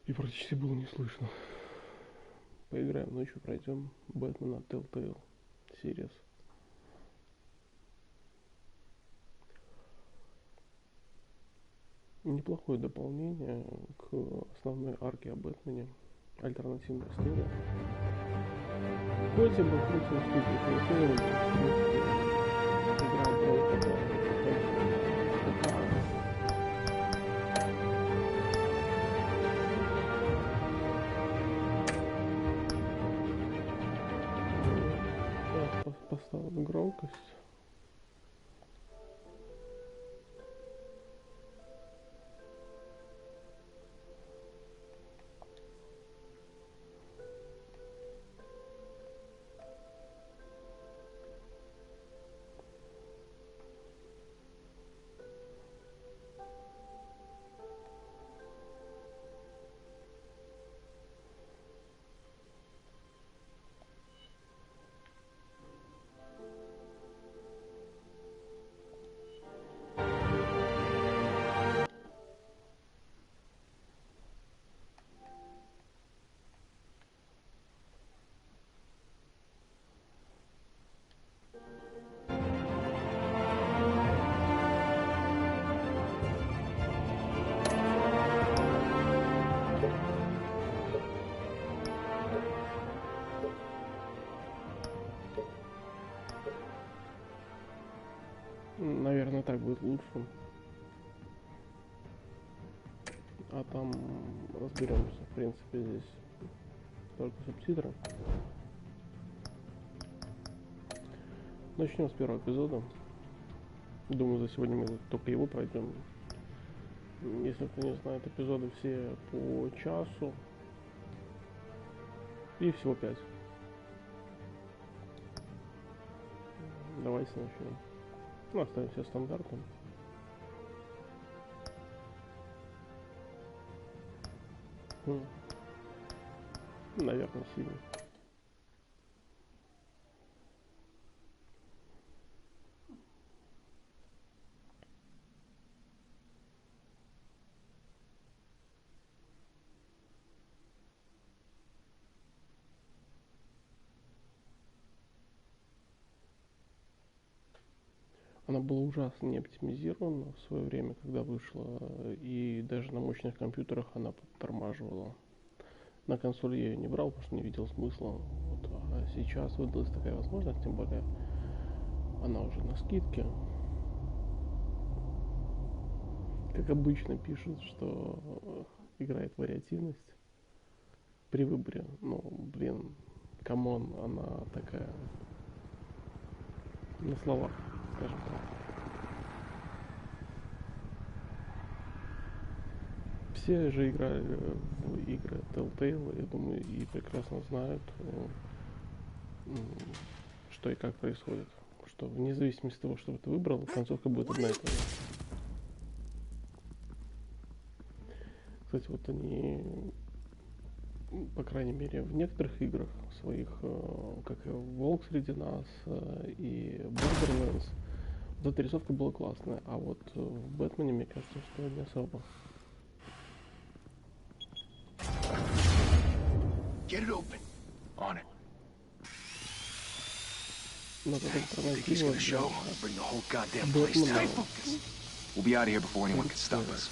И практически было не слышно. Поиграем ночью, пройдем Бэтмена Telltale Series. Неплохое дополнение к основной арке о Бэтмене. Альтернативная история. Хоть и бы крутил студию Telltale, игра поставлю громкость. Наверное, так будет лучше. А там разберемся. В принципе, здесь только субтитры. Начнем с первого эпизода. Думаю, за сегодня мы только его пройдем. Если кто не знает, эпизоды все по часу. И всего 5. Давайте начнем. Ну, оставим все стандартом. Наверное, сильно. Она была ужасно не оптимизирована в свое время, когда вышла, и даже на мощных компьютерах она подтормаживала. На консоли я ее не брал, потому что не видел смысла. Вот. А сейчас выдалась такая возможность, тем более она уже на скидке. Как обычно пишут, что играет вариативность при выборе. Ну, блин, камон, она такая на словах, скажем так. Все же играли в игры Telltale, я думаю, и прекрасно знают, что и как происходит. Что вне зависимости от того, что ты выбрал, концовка будет одна и та же. Кстати, вот они, по крайней мере, в некоторых играх своих, как и Волк среди нас и Borderlands, вот эта рисовка была классная, а вот в Бэтмене, мне кажется, что не особо. Get it open. On it. Но как Think he's gonna show? Bring the whole goddamn place down. We'll be out of here before anyone can stop us.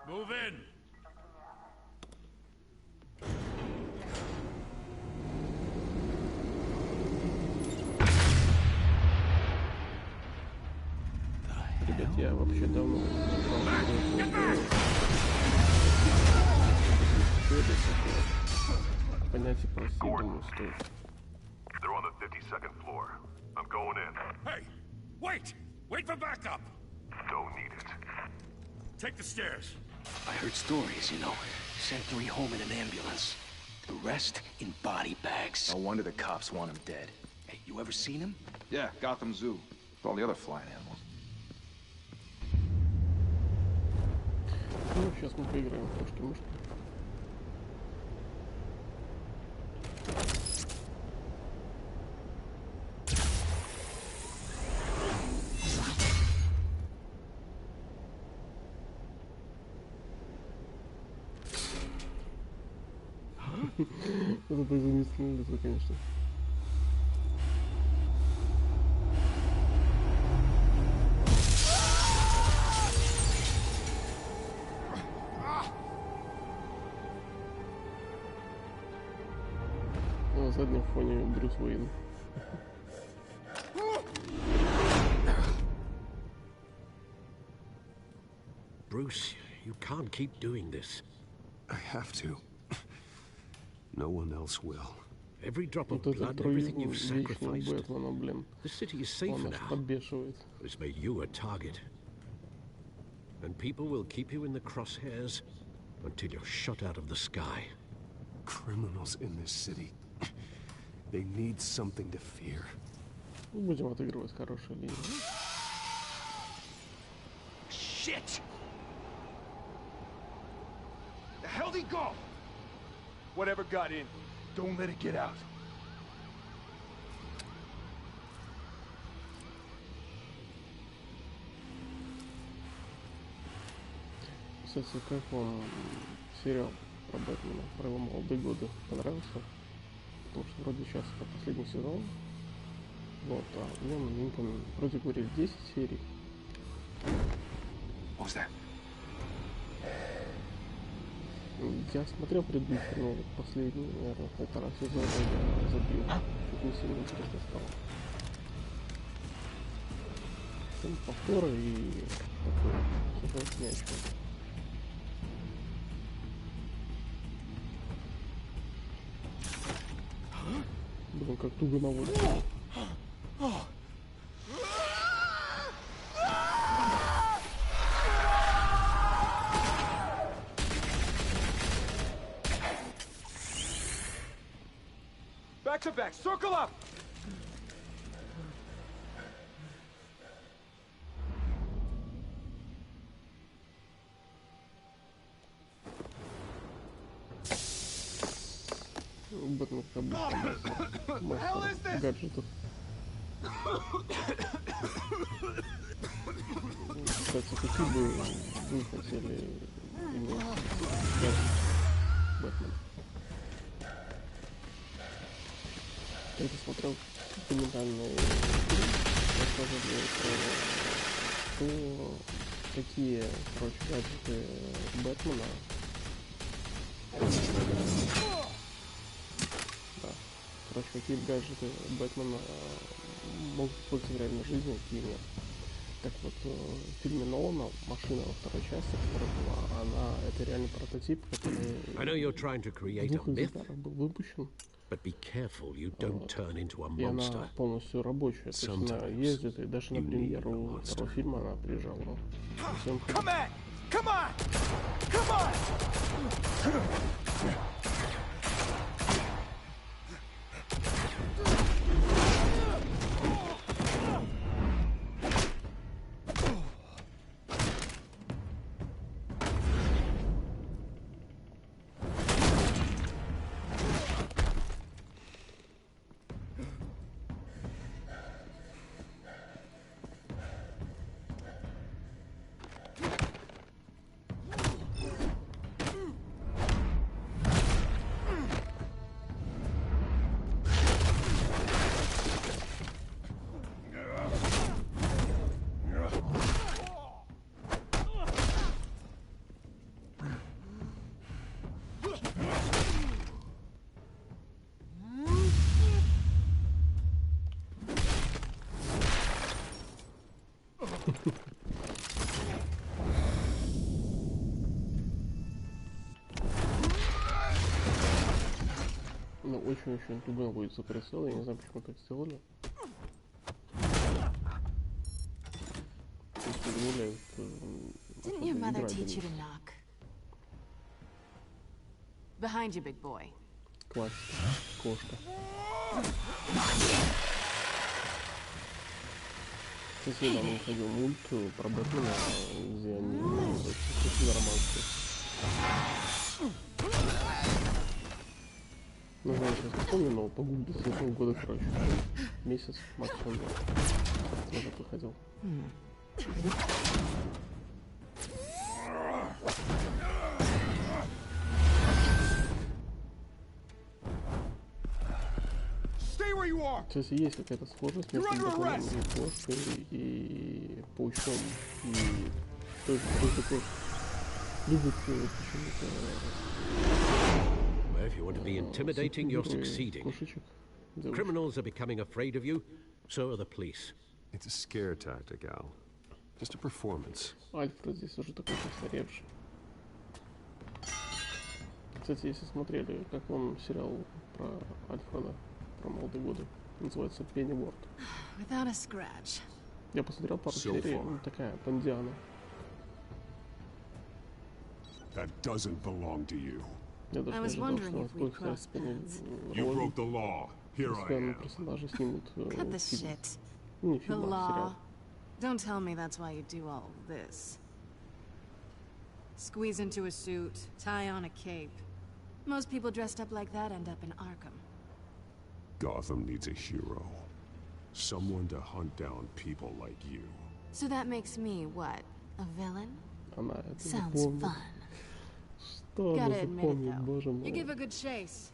Move in. Ребят, я вообще давно понятие прости, думаю, стоит. They're on the 52nd floor. I'm going in. Hey, wait! Wait for backup! Don't need it. Take the stairs. I heard stories, you know. Sent 3 home in an ambulance. The rest in body bags. No wonder the cops want him dead. Hey, you ever seen him? Yeah, Gotham Zoo. With all the other flying animals. Ну, сейчас мы поиграем в кошки-мышки. Это так замислено лицо, конечно. На заднем фоне Брюс Уэйн. Bruce, you can't keep doing this. I have to. No one else will. Every drop of Вот этот blood, everything труизм you've вечного sacrificed. Бэтмена, блин. The city is safer Он аж now, подбешивает. but it's made you a target. And people will keep you in the crosshairs until you're shot out of the sky. Criminals in this city. They need something to fear. Будем отыгрывать хорошие линии. Shit! The hell'd he go? Whatever got in, don't let it get out. Кстати, как вам сериал про Бэтмена, про его молодые годы понравился? Потому что вроде сейчас это последний сезон. Вот, а в нем, не помню, вроде говорили 10 серий. What was that? Я смотрел предыдущий, но вот последний, наверное, полтора сезона я забил. Чуть не сильно интересно стало. Там повторы и такой сюжет мячик. Блин, как туго наводит. Back to back, circle up! Бэтмен как будто мастер гаджетов. Кстати, какие бы вы хотели иметь гаджет Бэтмена? Я смотрел документальный фильм, рассказывали про то, какие, короче, гаджеты Бэтмена. Да. Короче, какие гаджеты Бэтмена могут использовать в реальной жизни, какие нет. Так вот, в фильме Нолана «Машина» во второй части, которая была, это реальный прототип, который I know you're trying to в create a двух myth, экземплярах был выпущен. but be careful you don't turn into a И она monster. полностью рабочая, то есть она Sometimes ездит, и даже на you need a премьеру monster. второго фильма она приезжала. Всем Come on! Come on! Come on! Ну, очень-очень туго наводится прицел, я не знаю, почему так сделали. То есть удивляет, Didn't your mother teach you to knock? Behind you, big boy. классика, кошка. Кстати, недавно выходил мульт про Бэтмена, где они очень романсы. Ну, знаю, сейчас не помню, но погуглить с этого года, короче. Месяц, максимум, да. Тоже выходил. Кстати, есть какая-то схожесть между Бэтменом и кошкой, и паучком, и тоже такой любит почему-то If you want to be intimidating, you're succeeding. кошечек. Criminals are becoming afraid of you, so are the police. It's a scare tactic, Al. Just a performance. Альфред здесь уже такой постаревший. Кстати, если смотрели, как он сериал про Альфреда, про молодые годы, называется Пенниворт. Without a scratch. Я посмотрел пару серий, ну, такая пандиана. That doesn't belong to you. Я даже не ожидал, что насколько второстепенный роль, постоянно персонажи снимут Cut the фильм. shit. Ну, не The фильм, а law. сериал. Don't tell me that's why you do all this. Squeeze into a suit, tie on a cape. Most people dressed up like that end up in Arkham. Gotham needs a hero. Someone to hunt down people like you. So that makes me what? A villain? Она это Sounds запомнит. fun. Что она Gotta admit it, запомнит, боже though. You give мой. a good chase.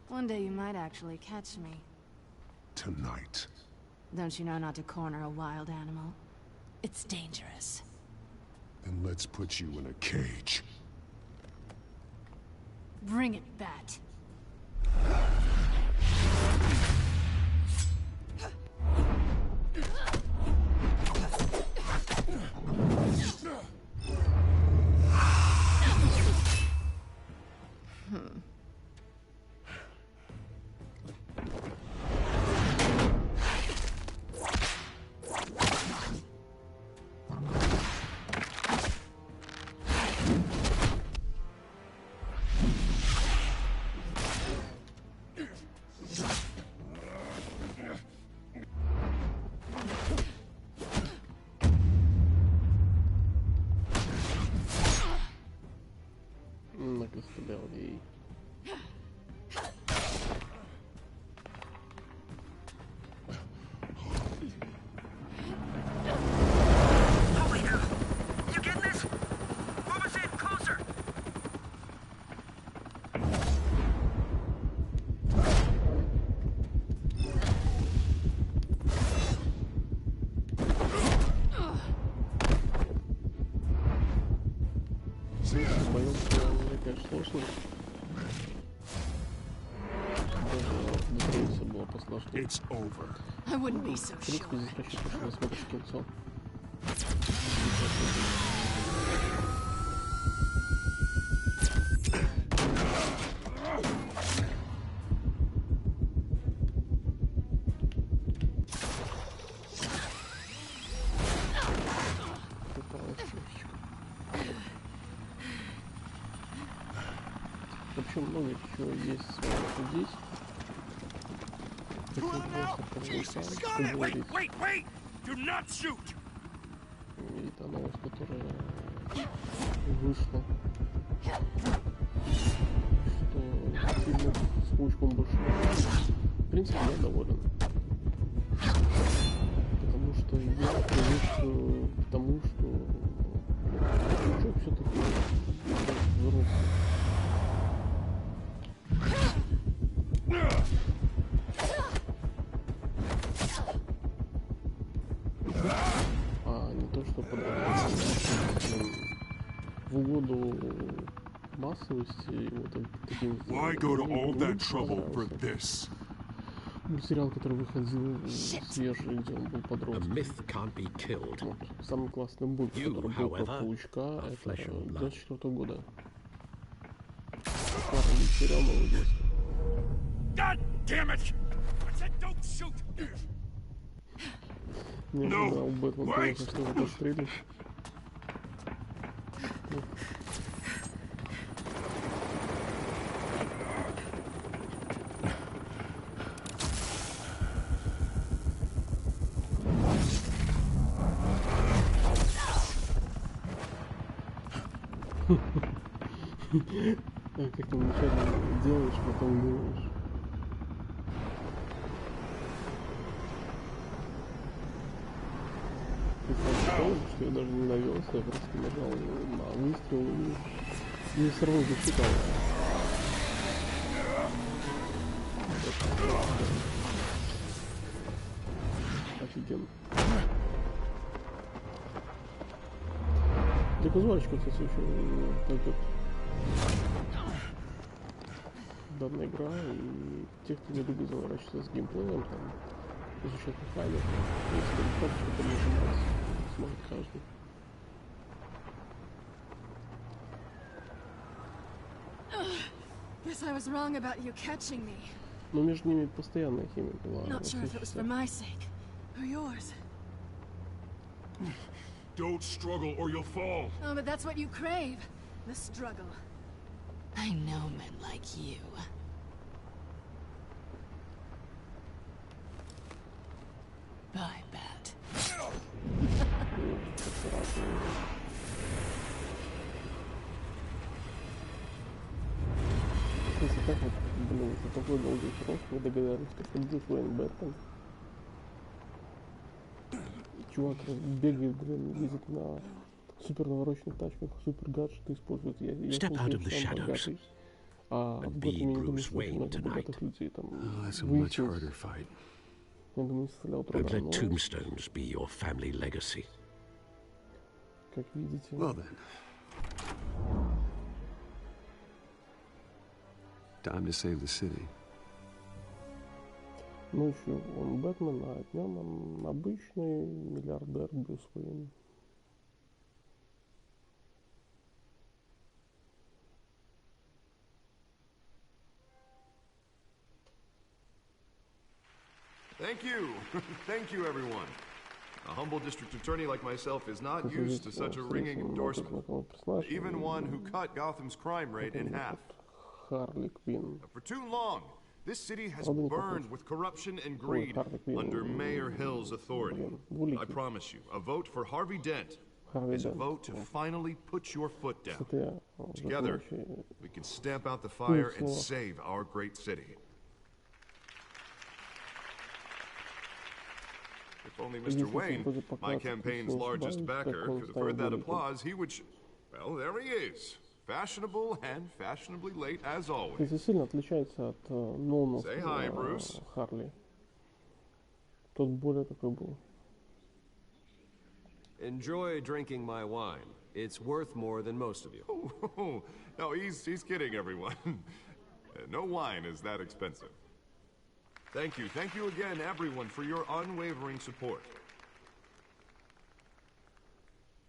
One day you might actually catch me. Tonight. Don't you know not to corner a wild animal? It's dangerous. Then let's put you in a cage. Bring it, Bat. Накостылял ей. Боюсь, что мне, конечно, сложно. Даже дотронуться было посложнее. It's over. I wouldn't be so В принципе, sure. здесь рассчитываю, что вы смотрите кинцо. В общем, много чего есть здесь. Wait! Do not shoot! И та новость, которая вышла, что фильмов с паучком больше не будет. В принципе, я доволен. Потому что я привык к тому, что паучок все-таки взрослый. А не то, что в угоду массовости и вот таким... Why go to all that trouble for this? Мультсериал, который выходил свежий, где он был A подростком. myth can't be killed. Вот. Самый классный мульт, You, который был про however, паучка, are это flesh and blood. 24 года. Классный мультсериал молодежский. God damn it! I said don't shoot! Не ожидал Бэтмен, wait! конечно, что его подстрелит. Как ты вначале делаешь, потом думаешь. Ты сам помнишь, что я даже не навелся, я просто нажал на выстрел и все равно засчитал. офиген. Для казуальщиков, кстати, очень пойдет данная игра, и тех, кто не любит заморачиваться с геймплеем, там, изучать механику, если кнопочку там нажимать, сможет каждый. Guess I was wrong about you catching me. Но между ними постоянная химия была. Not sure if it was for my sake or yours. Don't struggle or you'll fall. Oh, but that's what you crave. The struggle. I know men like you. Bye, Bat. Если так вот, блин, за такой долгий срок вы догадались, что Брюс Уэйн Бэтмен. Чувак бегает, блин, ездит на супер навороченных тачках, супер гаджеты использует. Я Step out of the shadows and be Bruce Wayne tonight. Oh, that's a much harder fight. Я думаю, не составлял труда. Don't let tombstones be your family legacy. Как видите. Well then. Time to save the city. Ночью он Бэтмен, а днем он обычный миллиардер Брюс Уэйн. Thank you. Thank you, everyone. A humble district attorney like myself is not used to such a ringing endorsement. Even one who cut Gotham's crime rate in half. Harley Quinn. For too long, this city has burned with corruption and greed under Mayor Hill's authority. I promise you, a vote for Harvey Dent is a vote to finally put your foot down. Together, we can stamp out the fire and save our great city. If only Mr. Wayne, my campaign's largest backer, could have heard that applause, he would... Well, there he is. Fashionable and fashionably late as always. Если сильно отличается от Нолана Харли. Тот более такой был. Enjoy drinking my wine. It's worth more than most of you. Oh, no, he's kidding, everyone. No wine is that expensive. Thank you again, everyone, for your unwavering support.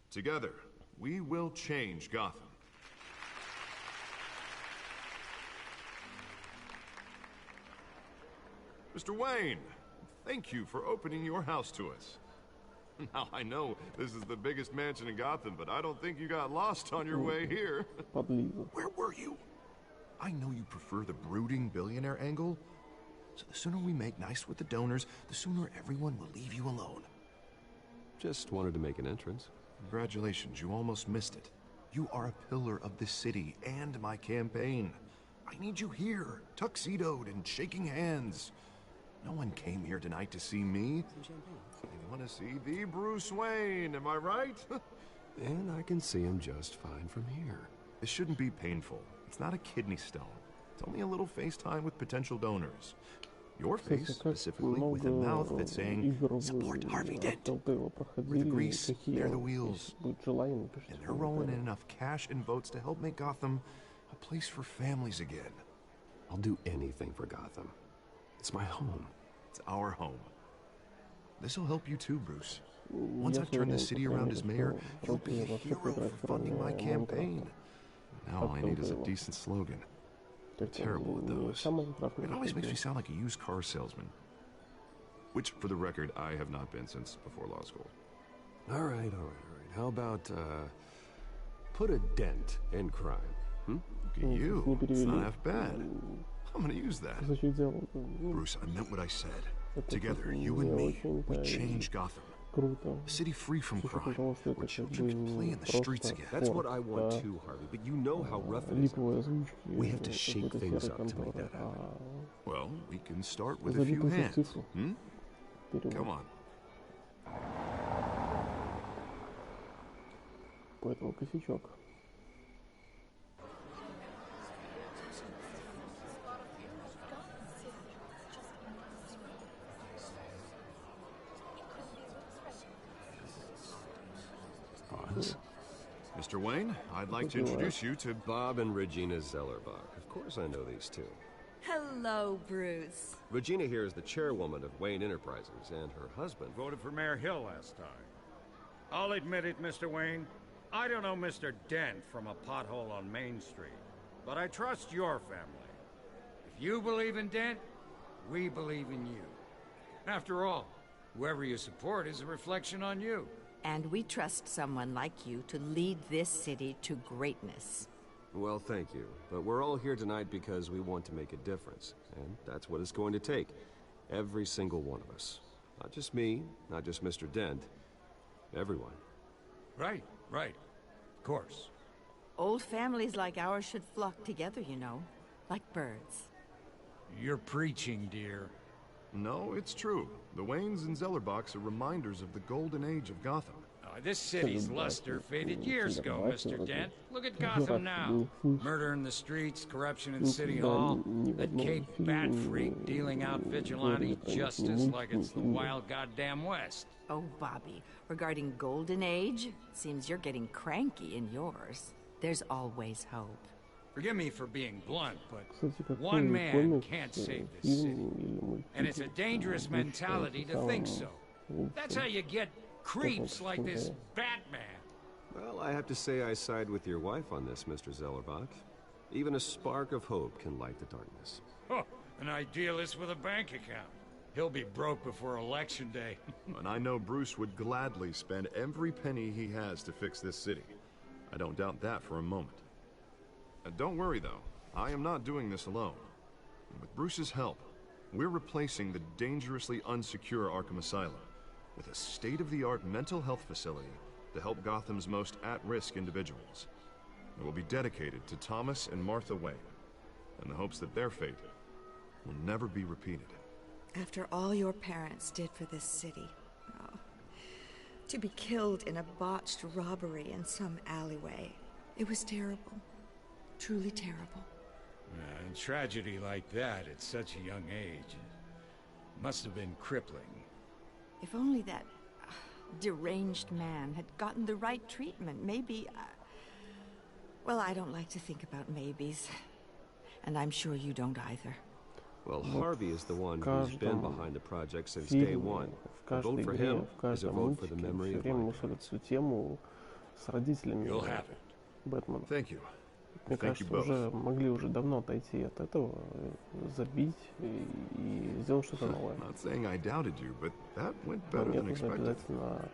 Together, we will change Gotham. Mr. Wayne, thank you for opening your house to us. Now, I know this is the biggest mansion in Gotham, but I don't think you got lost on your way here. Where were you? I know you prefer the brooding billionaire angle, so the sooner we make nice with the donors, the sooner everyone will leave you alone. Just wanted to make an entrance. Congratulations, you almost missed it. You are a pillar of this city and my campaign. I need you here, tuxedoed and shaking hands. No one came here tonight to see me. They want to see the Bruce Wayne, am I right? And I can see him just fine from here. This shouldn't be painful. It's not a kidney stone. It's only a little FaceTime with potential donors. Your face, specifically, with a mouth that's saying, support Harvey Dent. We're the grease, they're the wheels. And they're rolling in enough cash and votes to help make Gotham a place for families again. I'll do anything for Gotham. It's my home. It's our home. This'll help you too, Bruce. Once I've turned this city around as mayor, you'll be a hero for funding my campaign. Now all I need is a decent slogan. I'm terrible at those. It always makes me sound like a used car salesman. Which, for the record, I have not been since before law school. All right. How about, put a dent in crime? Look at you. It's not half bad. I'm gonna use that. Bruce, I meant what I said. Together, you and me, we change Gotham. A city free from crime, where children can play in the streets again. That's what I want too, Harvey, but you know how rough it is. We have to shake things up to make that happen. Well, we can start with a few hands. Come on. Поэтому косячок. Wayne. I'd like to introduce you to Bob and Regina Zellerbach. Of course I know these two. Hello, Bruce. Regina here is the chairwoman of Wayne Enterprises, and her husband... voted for Mayor Hill last time. I'll admit it, Mr. Wayne. I don't know Mr. Dent from a pothole on Main Street, but I trust your family. If you believe in Dent, we believe in you. After all, whoever you support is a reflection on you. And we trust someone like you to lead this city to greatness. Well, thank you. But we're all here tonight because we want to make a difference. And that's what it's going to take. Every single one of us. Not just me, not just Mr. Dent. Everyone. Right. Of course. Old families like ours should flock together, you know. Like birds. You're preaching, dear. No, it's true. The Waynes and Zellerbachs are reminders of the golden age of Gotham. This city's luster faded years ago, Mr. Dent. Look at Gotham now. Murder in the streets, corruption in City Hall, that Cape Bat freak dealing out vigilante justice like it's the wild goddamn West. Oh, Bobby, regarding golden age, seems you're getting cranky in yours. There's always hope. Forgive me for being blunt, but one man can't save this city. And it's a dangerous mentality to think so. That's how you get creeps like this Batman. Well, I have to say I side with your wife on this, Mr. Zellerbach. Even a spark of hope can light the darkness. Oh, an idealist with a bank account. He'll be broke before Election Day. And I know Bruce would gladly spend every penny he has to fix this city. I don't doubt that for a moment. Don't worry, though. I am not doing this alone. With Bruce's help, we're replacing the dangerously unsecure Arkham Asylum with a state-of-the-art mental health facility to help Gotham's most at-risk individuals. It will be dedicated to Thomas and Martha Wayne, in the hopes that their fate will never be repeated. After all your parents did for this city, to be killed in a botched robbery in some alleyway, it was terrible. Truly terrible. And tragedy like that at such a young age must have been crippling. If only that deranged man had gotten the right treatment, maybe... well, I don't like to think about maybes. And I'm sure you don't either. Well, Harvey is the one who's been behind the project since day one. A vote for him is a vote for the memory of Martha. You'll have it. Бэтмен. Thank you. Мне кажется, уже могли уже давно отойти от этого, забить и сделать что-то новое. Not saying I doubted you, but that went better Нет, than нужно expected. обязательно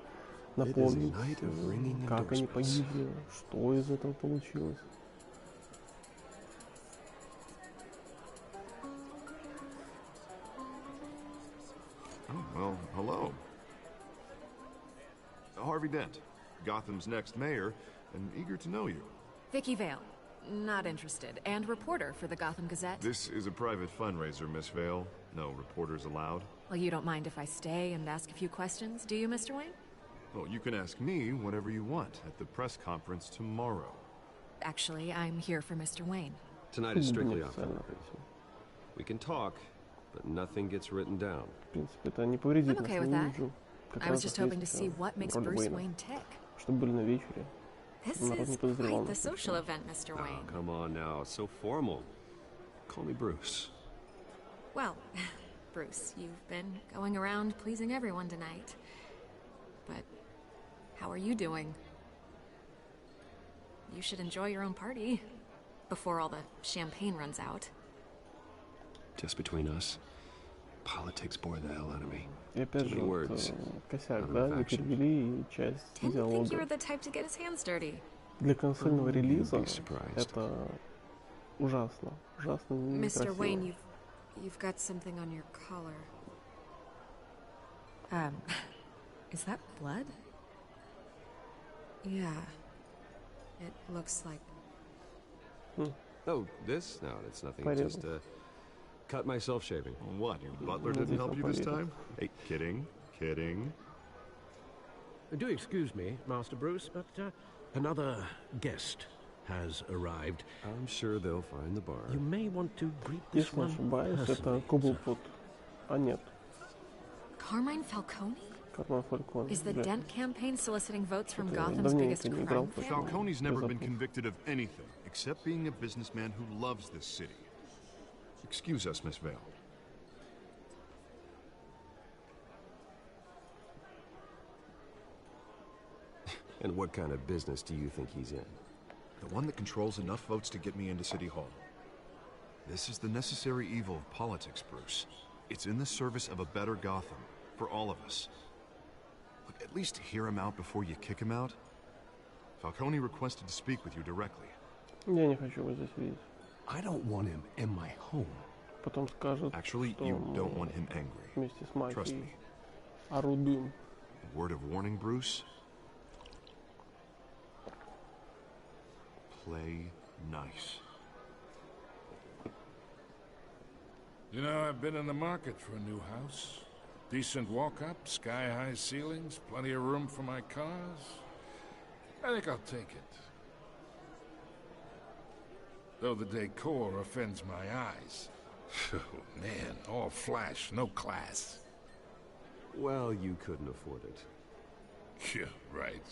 напомнить, как они погибли, что из этого получилось. Oh, well, hello. Harvey Dent, Gotham's next mayor, and eager to know you. Vicky Vale. Not interested. And reporter for the Gotham Gazette. This is a private fundraiser, Miss Vale. No reporters allowed. Well, you don't mind if I stay and ask a few questions, do you, Mr. Wayne? Well, you can ask me whatever you want at the press conference tomorrow. Actually, I'm here for Mr. Wayne. Tonight is strictly off topic. We can talk, but nothing gets written down. I'm okay with that. I was just hoping to see what makes Bruce Wayne tick. Чтобы были на вечере. This is quite the social event, Mr. Wayne. Oh, come on now, it's so formal. Call me Bruce. Well, Bruce, you've been going around pleasing everyone tonight. But how are you doing? You should enjoy your own party before all the champagne runs out. Just between us, politics bore the hell out of me. И опять же, вот, косяк, да, не перевели часть Didn't think you диалога. were the type to get his hands dirty. Для консольного релиза это ужасно, ужасно Mr. Wayne, некрасиво. you've got something on your collar. Is that blood? Yeah. It looks like... Oh, this? No, it's nothing. Порезал. Just cut myself shaving. What, your butler didn't help you this time? Hey, kidding, kidding. Do excuse me, Master Bruce, but another guest has arrived. I'm sure they'll find the bar. You may want to greet this Если не one ошибаюсь, это personally, Коблфуд. А нет, Carmine Falcone? Is the Dent campaign soliciting votes from Gotham's biggest crime family? Falcone's never been convicted of anything, except being a businessman who loves this city. Excuse us, Miss Vale. And what kind of business do you think he's in? The one that controls enough votes to get me into City Hall. This is the necessary evil of politics, Bruce. It's in the service of a better Gotham, for all of us. Look, at least hear him out before you kick him out. Falcone requested to speak with you directly. Я не хочу его здесь видеть. I don't want him in my home. Потом скажет, Actually, что you don't want him angry. вместе с Trust мафией me. орудуем. Word of warning, Bruce? Play nice. You know, I've been in the market for a new house. Decent walk-up, sky-high ceilings, plenty of room for my cars. I think I'll take it. Though the decor offends my eyes. Oh, man, all flash, no class. Well, you couldn't afford it. Yeah, right.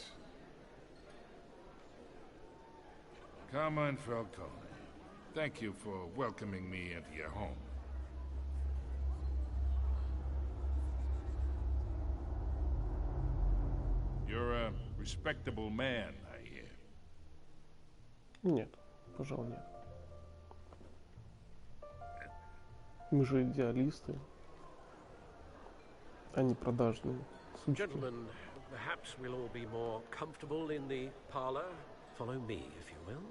Carmine Falcone, thank you for welcoming me into your home. You're a respectable man, I hear. Нет, пожалуй, нет. Мы же идеалисты, а не продажные сучки. Gentlemen, perhaps we'll all be more comfortable in the parlor. Follow me, if you will.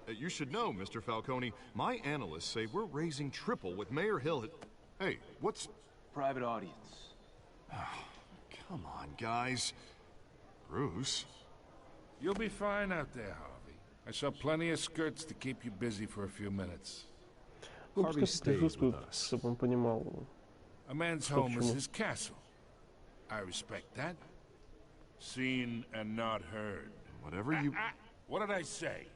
You should know, Mr. Falcone, my analysts say we're raising triple with Mayor Hill at... Hey, what's... Private audience. Come on, guys. Bruce? You'll be fine out there, Harvey. I saw plenty of skirts to keep you busy for a few minutes. Ну, пускай присутствует, чтобы он понимал. A man's home is his castle. I respect that. Seen and not heard. Whatever you... What did I say?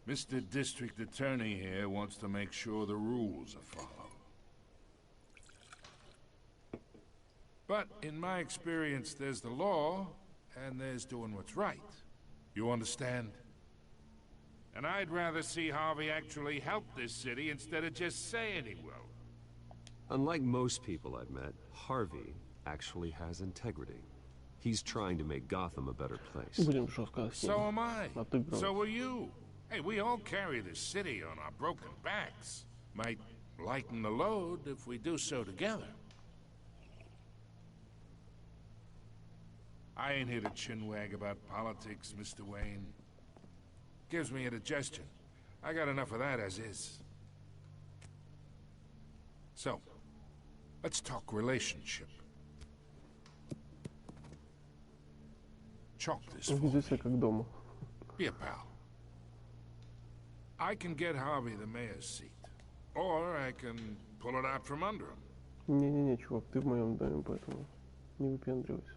Mr. District Attorney here wants to make sure the rules are followed. But in my experience, there's the law, and there's doing what's right. You understand? And I'd rather see Harvey actually help this city instead of just saying he will. Unlike most people I've met, Harvey actually has integrity. He's trying to make Gotham a better place. So am I. So are you. Hey, we all carry this city on our broken backs. Might lighten the load if we do so together. I ain't here to chinwag about politics, Mr. Wayne. Gives me indigestion. I got enough of that as is. So, let's talk relationship. Chalk this for me. Be a pal. I can get Harvey the mayor's seat. Or I can pull it out from under him. Не-не-не, чувак, ты в моем доме, поэтому не выпендривайся.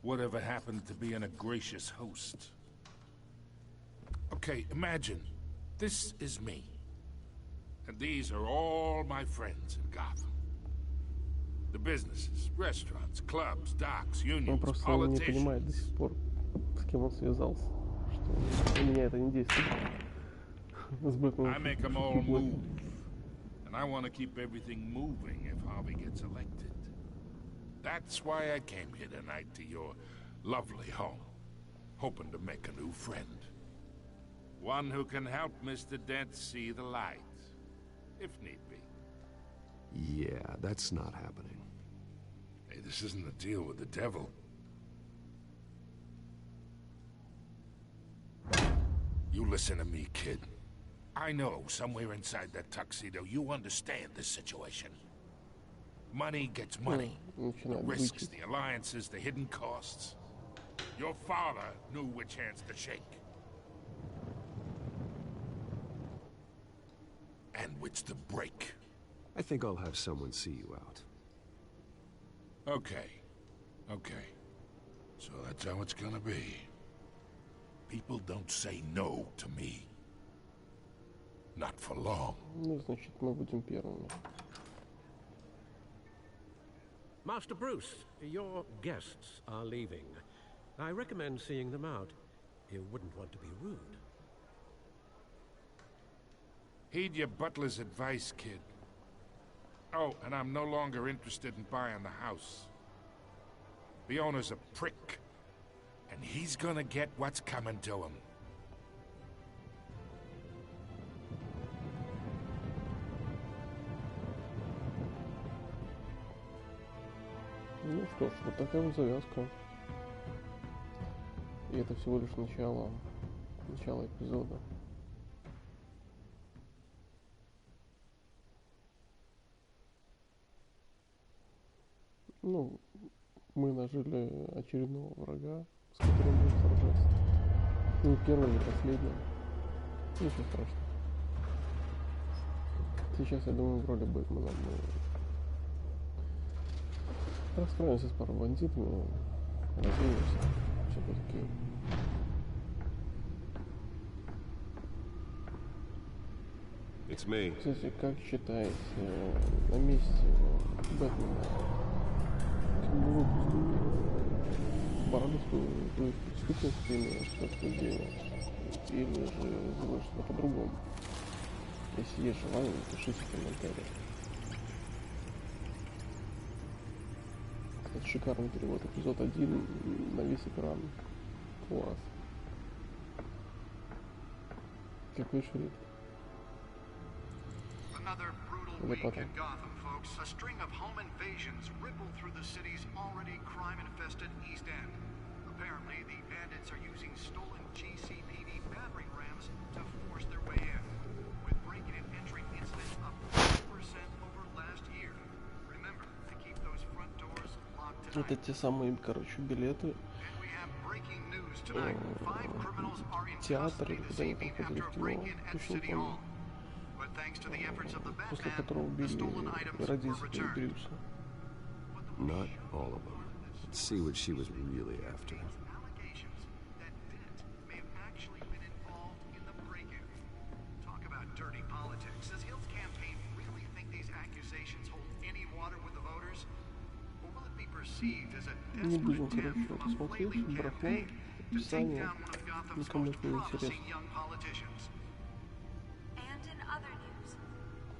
Whatever happened to being a gracious host? Okay, imagine, this is me. And these are all my friends in Gotham. The businesses, restaurants, clubs, docks, unions, Он просто не понимает до сих пор, с кем он связался. Что у меня это не действует. I make them all move. And I want to keep everything moving if Harvey gets elected. That's why I came here tonight to your lovely home, hoping to make a new friend. One who can help Mr. Dent see the light, if need be. Yeah, that's not happening. Hey, this isn't a deal with the devil. You listen to me, kid. I know somewhere inside that tuxedo you understand this situation. Money gets money. The risks, the alliances, the hidden costs. Your father knew which hands to shake. And which to break. I think I'll have someone see you out. Okay. Okay. So that's how it's gonna be. People don't say no to me. Not for long. Ну, значит, мы будем первыми. Master Bruce, your guests are leaving. I recommend seeing them out. You wouldn't want to be rude. Heed your butler's advice, kid. Oh, and I'm no longer interested in buying the house. The owner's a prick, and he's gonna get what's coming to him. Ну что ж, вот такая вот завязка. И это всего лишь начало эпизода. Ну, мы нажили очередного врага, с которым будем сражаться. Не первым, не последним. Ничего страшного. Сейчас, я думаю, в роли Бэтмена мы расправимся с парой бандитами, развеемся. Все-таки. It's me. Кстати, как считаете, на месте Бэтмена бородовскую преступность имеешь как дело, или же сделаешь что-то по-другому? Если есть желание, напишите в комментариях. Кстати, шикарный перевод. Эпизод 1 на весь экран. Класс. Какой шрифт? Another brutal week in Gotham, folks. A string of home invasions rippled through the city's already crime-infested East End. Apparently, the bandits are using stolen GCPD battering rams to force their way in, with breaking and entering incidents up 50% over last year. Remember to keep those front doors locked tonight. Это те самые, короче, билеты. Театр, или куда они там ходили в кино, точно не помню. После которого убили родителей Брюса. Not all of them. Let's see what she was really after. Talk about dirty politics. Does Hill's campaign really think these accusations hold any water with the voters? Or will it be perceived as a desperate attempt from a flailing campaign to take down one of Gotham's most promising young politicians? And in other news,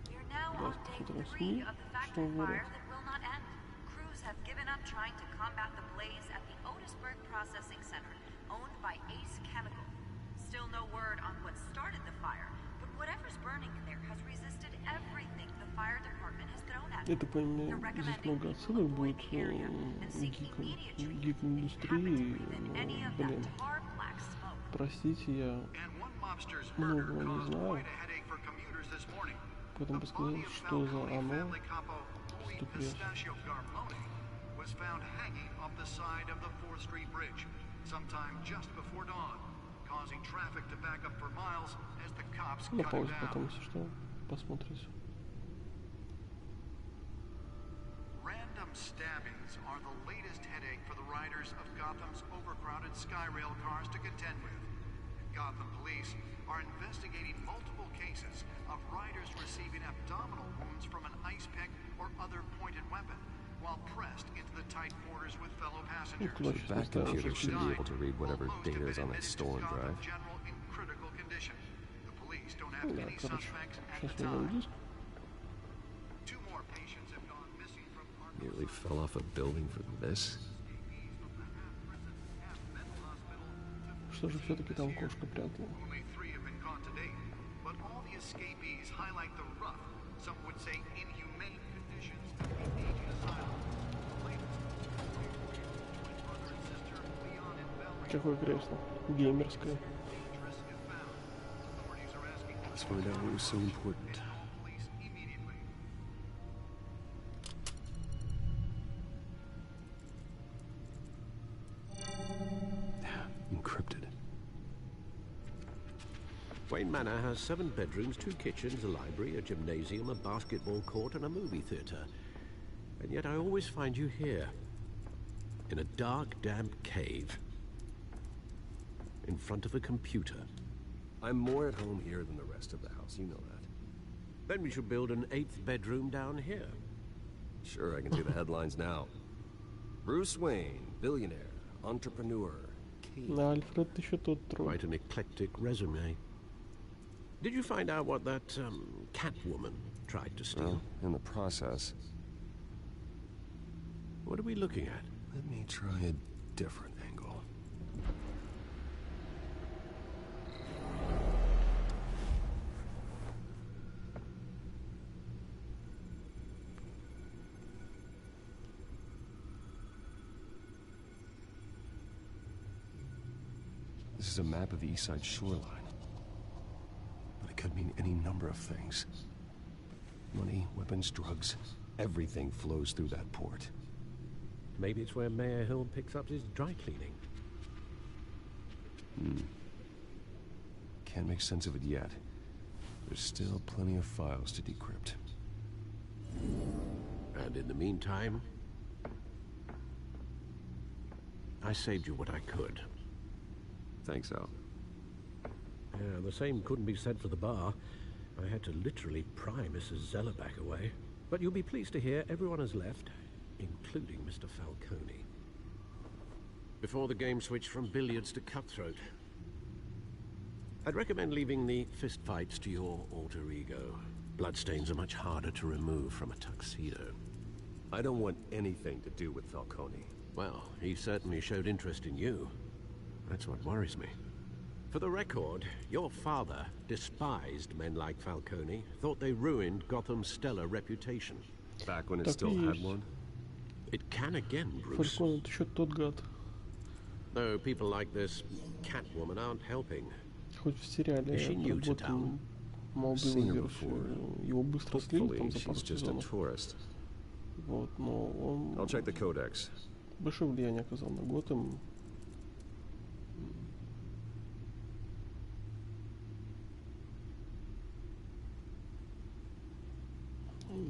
we're now on day 3 of the factory fire that will not end. Crews have given up trying to combat the blaze at the Otisburg Processing Center, owned by Ace Chemical. Still no word on what started the fire, but whatever's burning in there has resisted everything the fire department has thrown at it. Это, по-моему, здесь много отсылок будет к гик-индустрии, но, блин, простите, я многого не знаю, поэтому бы сказал, что за оно вступил. На паузе потом, если что, посмотрите. Random stabbings are the latest headache for the riders of Gotham's overcrowded Skyrail cars to contend with. Gotham police are investigating multiple cases of riders receiving abdominal wounds from an ice pick or other pointed weapon while pressed into the tight quarters with fellow passengers. That computer should be able to read whatever data is on that stolen drive. In critical condition. The police don't have any suspects at the time. Two more patients have gone missing from Nearly fell off a building for this. Что же все-таки там кошка прятала? Only 3 have been caught to date, but all the escapees highlight the rough, some would say inhumane conditions at the aging asylum. Какое кресло? Геймерское. Let's find out what was so important. Encrypted. Wayne Manor has 7 bedrooms, 2 kitchens, a library, a gymnasium, a basketball court, and a movie theater. And yet I always find you here. in a dark, damp cave. In front of a computer. I'm more at home here than the rest of the house, you know that. Then we should build an 8th bedroom down here. Sure, I can see the headlines now. Bruce Wayne, billionaire, entrepreneur, king. Альфред еще тот тролль. Quite an eclectic resume. Did you find out what that Catwoman tried to steal? Well, in the process. What are we looking at? Let me try a different angle. This is a map of the East Side shoreline. But it could mean any number of things. Money, weapons, drugs, everything flows through that port. Maybe it's where Mayor Hill picks up his dry cleaning. Can't make sense of it yet. There's still plenty of files to decrypt. And in the meantime, I saved you what I could. Thanks, Al. Yeah, the same couldn't be said for the bar. I had to literally pry Mrs. Zellerback away. But you'll be pleased to hear everyone has left, including Mr. Falcone. Before the game switched from billiards to cutthroat. I'd recommend leaving the fistfights to your alter ego. Bloodstains are much harder to remove from a tuxedo. I don't want anything to do with Falcone. Well, he certainly showed interest in you. That's what worries me. For the record, your father despised men like Falcone, thought they ruined Gotham's stellar reputation. Back when it still had one? It can again, Bruce. Falcone, ты еще тот гад. Though people like this Catwoman aren't helping. Хоть в сериале Готэм молодую версию, его быстро слили там за пару сезонов. Вот, но он большое влияние оказал на Готэм.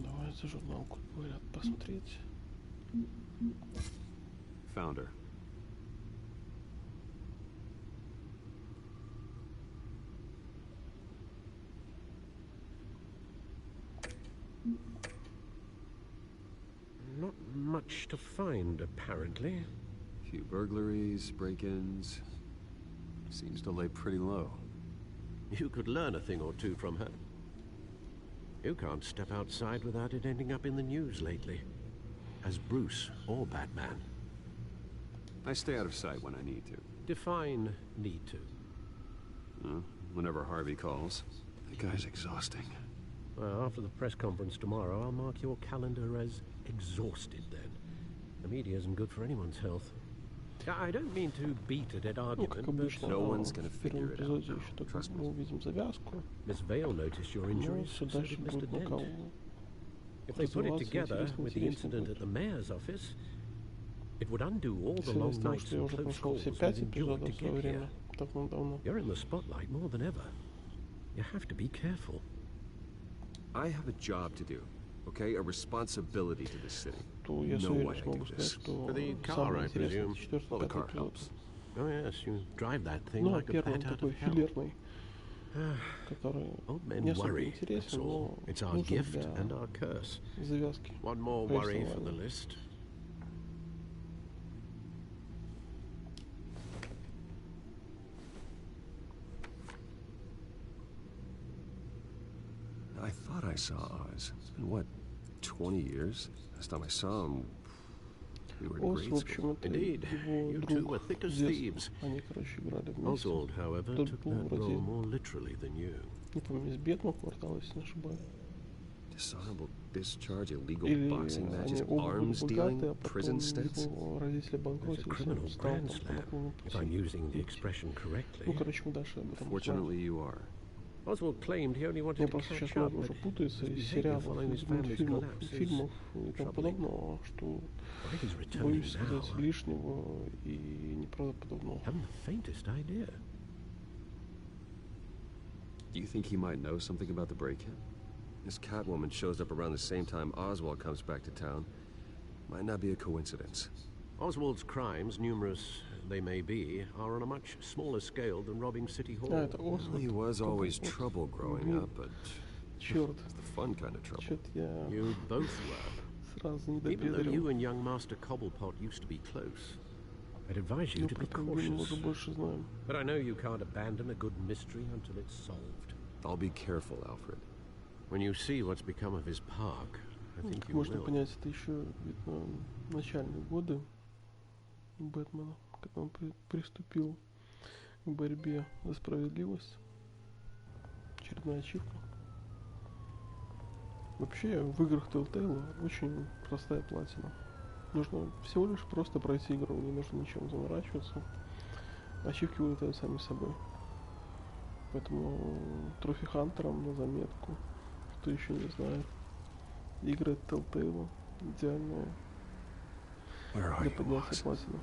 Давай за журналку, говорят, посмотреть. Founder. Not much to find, apparently. Few burglaries, break-ins. Seems to lay pretty low. You could learn a thing or two from her. You can't step outside without it ending up in the news lately. As Bruce or Batman. I stay out of sight when I need to. Define need to. Whenever Harvey calls. The guy's exhausting. Well, after the press conference tomorrow, I'll mark your calendar as exhausted then. The media isn't good for anyone's health. I don't mean to beat a dead argument, but no one's gonna figure it out. Trust me. Miss Vale noticed your injuries, so did Mr. Dent. If they put it together with the incident at the mayor's office, it would undo all the long nights and close calls we've endured to get here. You're in the spotlight more than ever. You have to be careful. I have a job to do, okay? A responsibility to this city. No way I do this. For the car, I presume. Well, the car helps. Oh yes, you drive that thing like a bat out of hell. Old men worry, that's all. It's our gift and our curse. One more worry for the list. I thought I saw Oz. It's been, what, 20 years? Last time I saw him, we were in grade school. Indeed, you two were thick as thieves. Oswald, however, took that role more literally than you. Dishonorable discharge, illegal boxing matches, arms dealing, prison stints. It's a criminal grand slam, if I'm using the expression correctly. Fortunately, you are. Oswald claimed he only wanted to catch up, but his behavior following his family's collapse is troubling. Why he's returning now, I haven't the faintest idea. Do you think he might know something about the break-in? This Catwoman shows up around the same time Oswald comes back to town. Might not be a coincidence. Oswald's crimes, numerous they may be, are on a much smaller scale than robbing City Hall. Well, he was always trouble growing up, but it's the fun kind of trouble. You both were. Even though you and young Master Cobblepot used to be close, I'd advise you to be cautious. But I know you can't abandon a good mystery until it's solved. I'll be careful, Alfred. When you see what's become of his park, I think you Можно will. понять, это еще видно начальные годы Бэтмена, когда он приступил к борьбе за справедливость. Очередная ачивка. Вообще, в играх Telltale очень простая платина. Нужно всего лишь просто пройти игру, не нужно ничем заморачиваться. Ачивки вылетают сами собой. Поэтому трофи-хантерам на заметку, кто еще не знает. Игры Telltale идеальные для поднятия платины.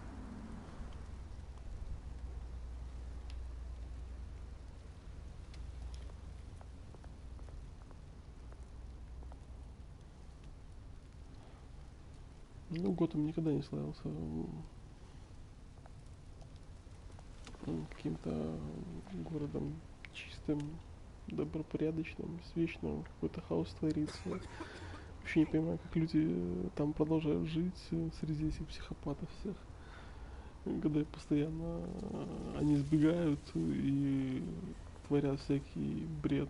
Ну, Готэм никогда не славился каким-то городом чистым, добропорядочным, с вечным, какой-то хаос творится. Вообще не понимаю, как люди там продолжают жить среди этих психопатов всех. Когда постоянно они сбегают и творят всякий бред.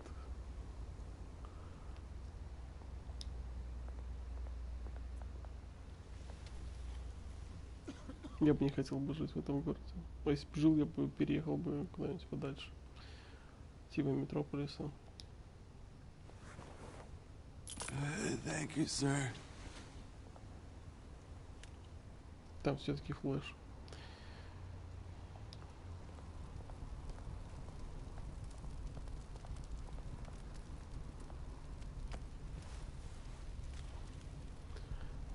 Я бы не хотел бы жить в этом городе. А если бы жил, я бы переехал бы куда-нибудь подальше. Типа Метрополиса. Thank you, sir. Там все-таки флэш.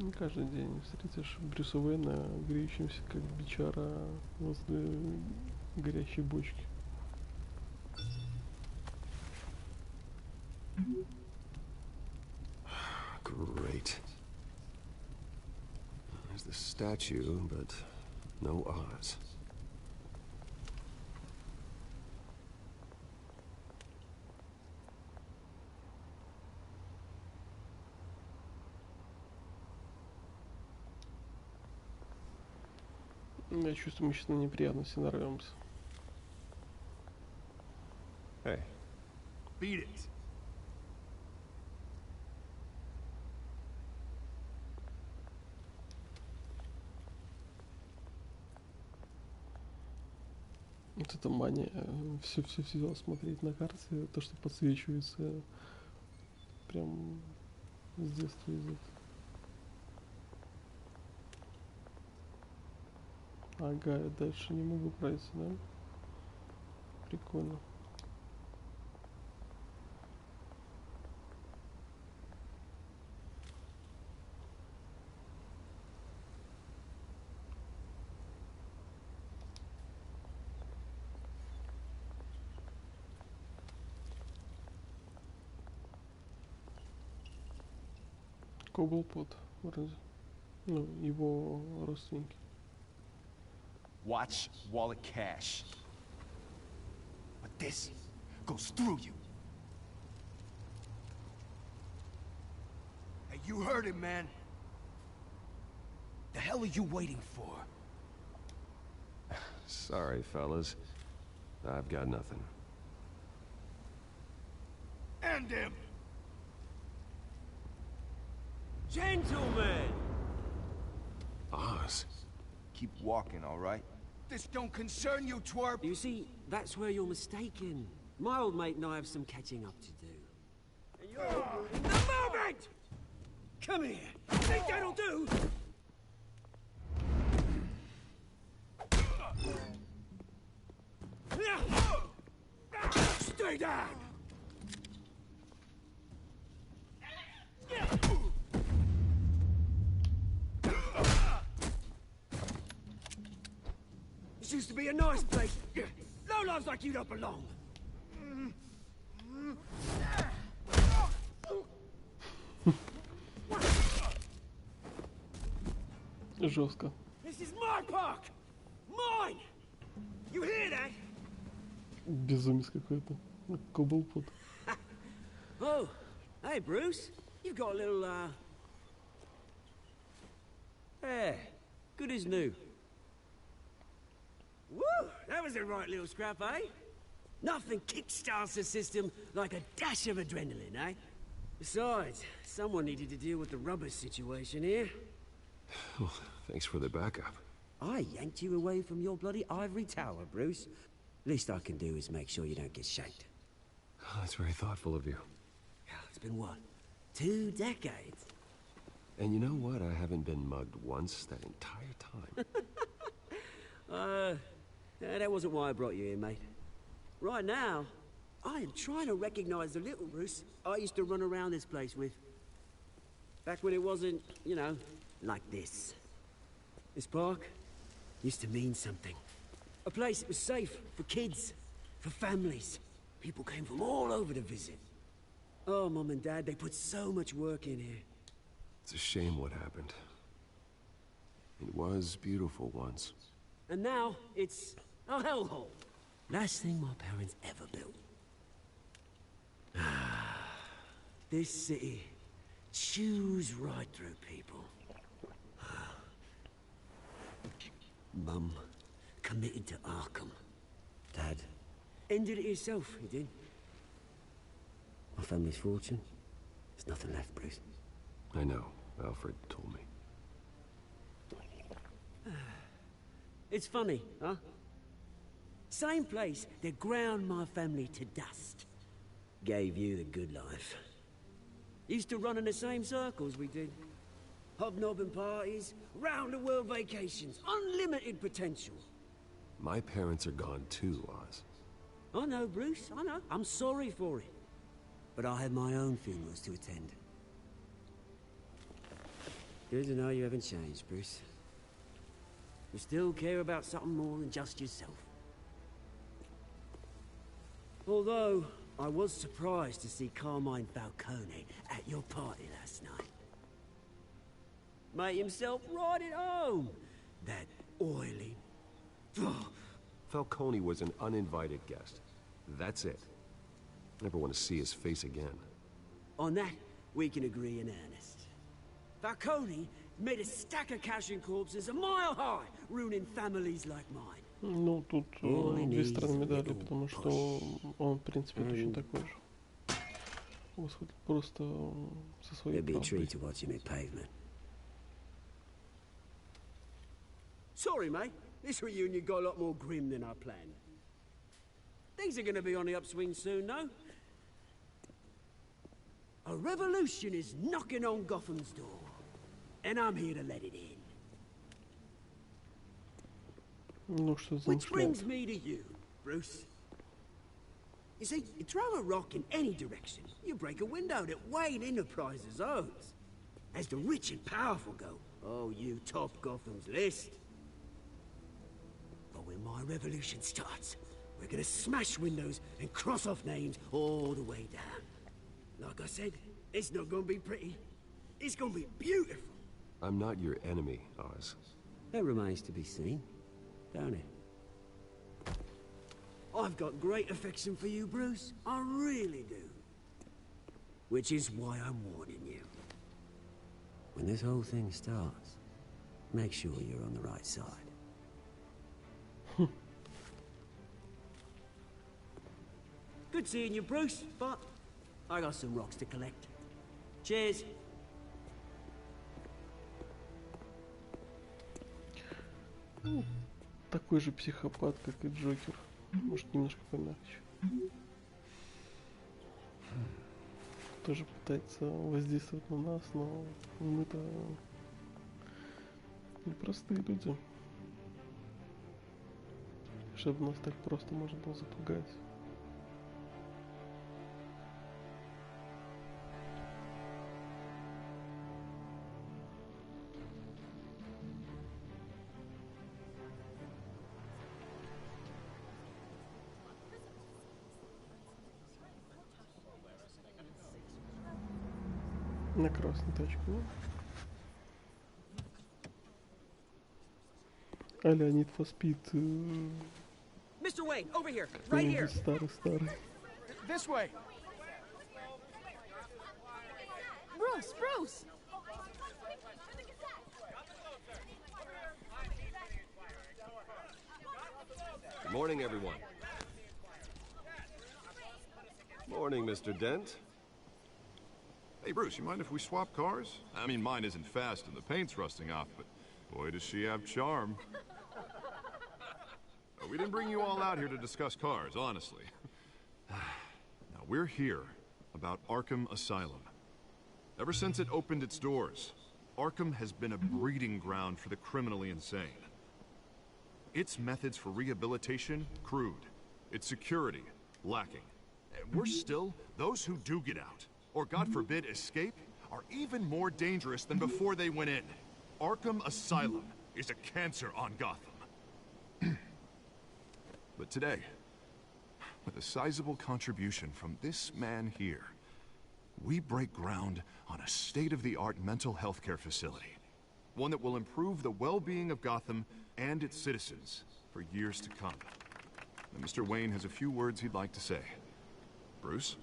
Не каждый день встретишь Брюса Уэйна, греющимся как бичара возле горящей бочки. Great. There's the statue, but no Oz. Я чувствую, мы сейчас на неприятности нарвемся. Hey. Beat it. Вот эта мания, все смотреть на карте, то, что подсвечивается, прям с детства идет. Ага, я дальше не могу пройти, да? Прикольно. Коблпот, вроде. Ну, его родственники. Watch wallet cash. But this goes through you. Hey, you heard it, man. The hell are you waiting for? Sorry, fellas. I've got nothing. End him! Gentlemen! Oz. Keep walking, all right? This don't concern you, twerp! You see, that's where you're mistaken. My old mate and I have some catching up to do. And you're in the moment! Come here! Think that'll do? Stay down! This used to be a nice place. Lowlifes like you don't belong. Жестко. This is park! Mine! You hear that? Безумец какой-то. Коблпот. Oh, hey, Bruce. You've got a little, yeah, good as new. Woo! That was a right little scrap, eh? Nothing kickstarts the system like a dash of adrenaline, eh? Besides, someone needed to deal with the rubber situation here. Well, thanks for the backup. I yanked you away from your bloody ivory tower, Bruce. Least I can do is make sure you don't get shanked. Oh, that's very thoughtful of you. It's been what? 2 decades? And you know what? I haven't been mugged once that entire time. That wasn't why I brought you here, mate. Right now, I am trying to recognize the little Bruce I used to run around this place with. Back when it wasn't, you know, like this. This park used to mean something. A place that was safe for kids, for families. People came from all over to visit. Oh, Mum and Dad, they put so much work in here. It's a shame what happened. It was beautiful once. And now, it's a hellhole. Last thing my parents ever built. This city chews right through people. Mum committed to Arkham. Dad ended it himself, he did. My family's fortune. There's nothing left, Bruce. I know. Alfred told me. It's funny, huh? Same place that ground my family to dust. Gave you the good life. Used to run in the same circles we did. Hobnobbing parties, round-the-world vacations, unlimited potential. My parents are gone too, Oz. I know, Bruce, I know. I'm sorry for it. But I have my own funerals to attend. Good to know you haven't changed, Bruce. You still care about something more than just yourself. Although, I was surprised to see Carmine Falcone at your party last night. Made himself right at home. That oily... Falcone was an uninvited guest. That's it. Never want to see his face again. On that, we can agree in earnest. Falcone made a stack of cash and corpses a mile high, ruining families like mine. Ну, тут две стороны медали, потому что он, в принципе, точно такой же. Восходит просто со своей правдой. Sorry, mate. This reunion got a lot more grim than I planned. Things are gonna be on the upswing soon, no? A revolution is knocking on Gotham's door. And I'm here to let it in. Ну, что за Which brings me to you, Bruce. You see, you throw a rock in any direction, you break a window that Wayne Enterprises owns. As the rich and powerful go, oh, you top Gotham's list. But when my revolution starts, we're gonna smash windows and cross off names all the way down. Like I said, it's not gonna be pretty. It's gonna be beautiful. I'm not your enemy, Oz. That remains to be seen, don't it? I've got great affection for you, Bruce. I really do. Which is why I'm warning you. When this whole thing starts, make sure you're on the right side. Good seeing you, Bruce, but I got some rocks to collect. Cheers. Такой же психопат, как и Джокер. Может, немножко помягче. Тоже пытается воздействовать на нас, но мы-то непростые люди. Чтобы нас так просто можно было запугать. На красную тачку. Need for Speed. Mr. Wayne, over here, right here. Старый. This way. Bruce! Good morning, everyone. Morning, Mr. Dent. Hey, Bruce, you mind if we swap cars? I mean, mine isn't fast and the paint's rusting off, but boy, does she have charm. We didn't bring you all out here to discuss cars, honestly. Now, we're here about Arkham Asylum. Ever since it opened its doors, Arkham has been a breeding ground for the criminally insane. Its methods for rehabilitation, crude. Its security, lacking. And worse still, those who do get out, or God forbid escape, are even more dangerous than before they went in. Arkham Asylum is a cancer on Gotham. But today, with a sizable contribution from this man here, we break ground on a state-of-the-art mental health care facility. One that will improve the well-being of Gotham and its citizens for years to come. And Mr. Wayne has a few words he'd like to say. Bruce?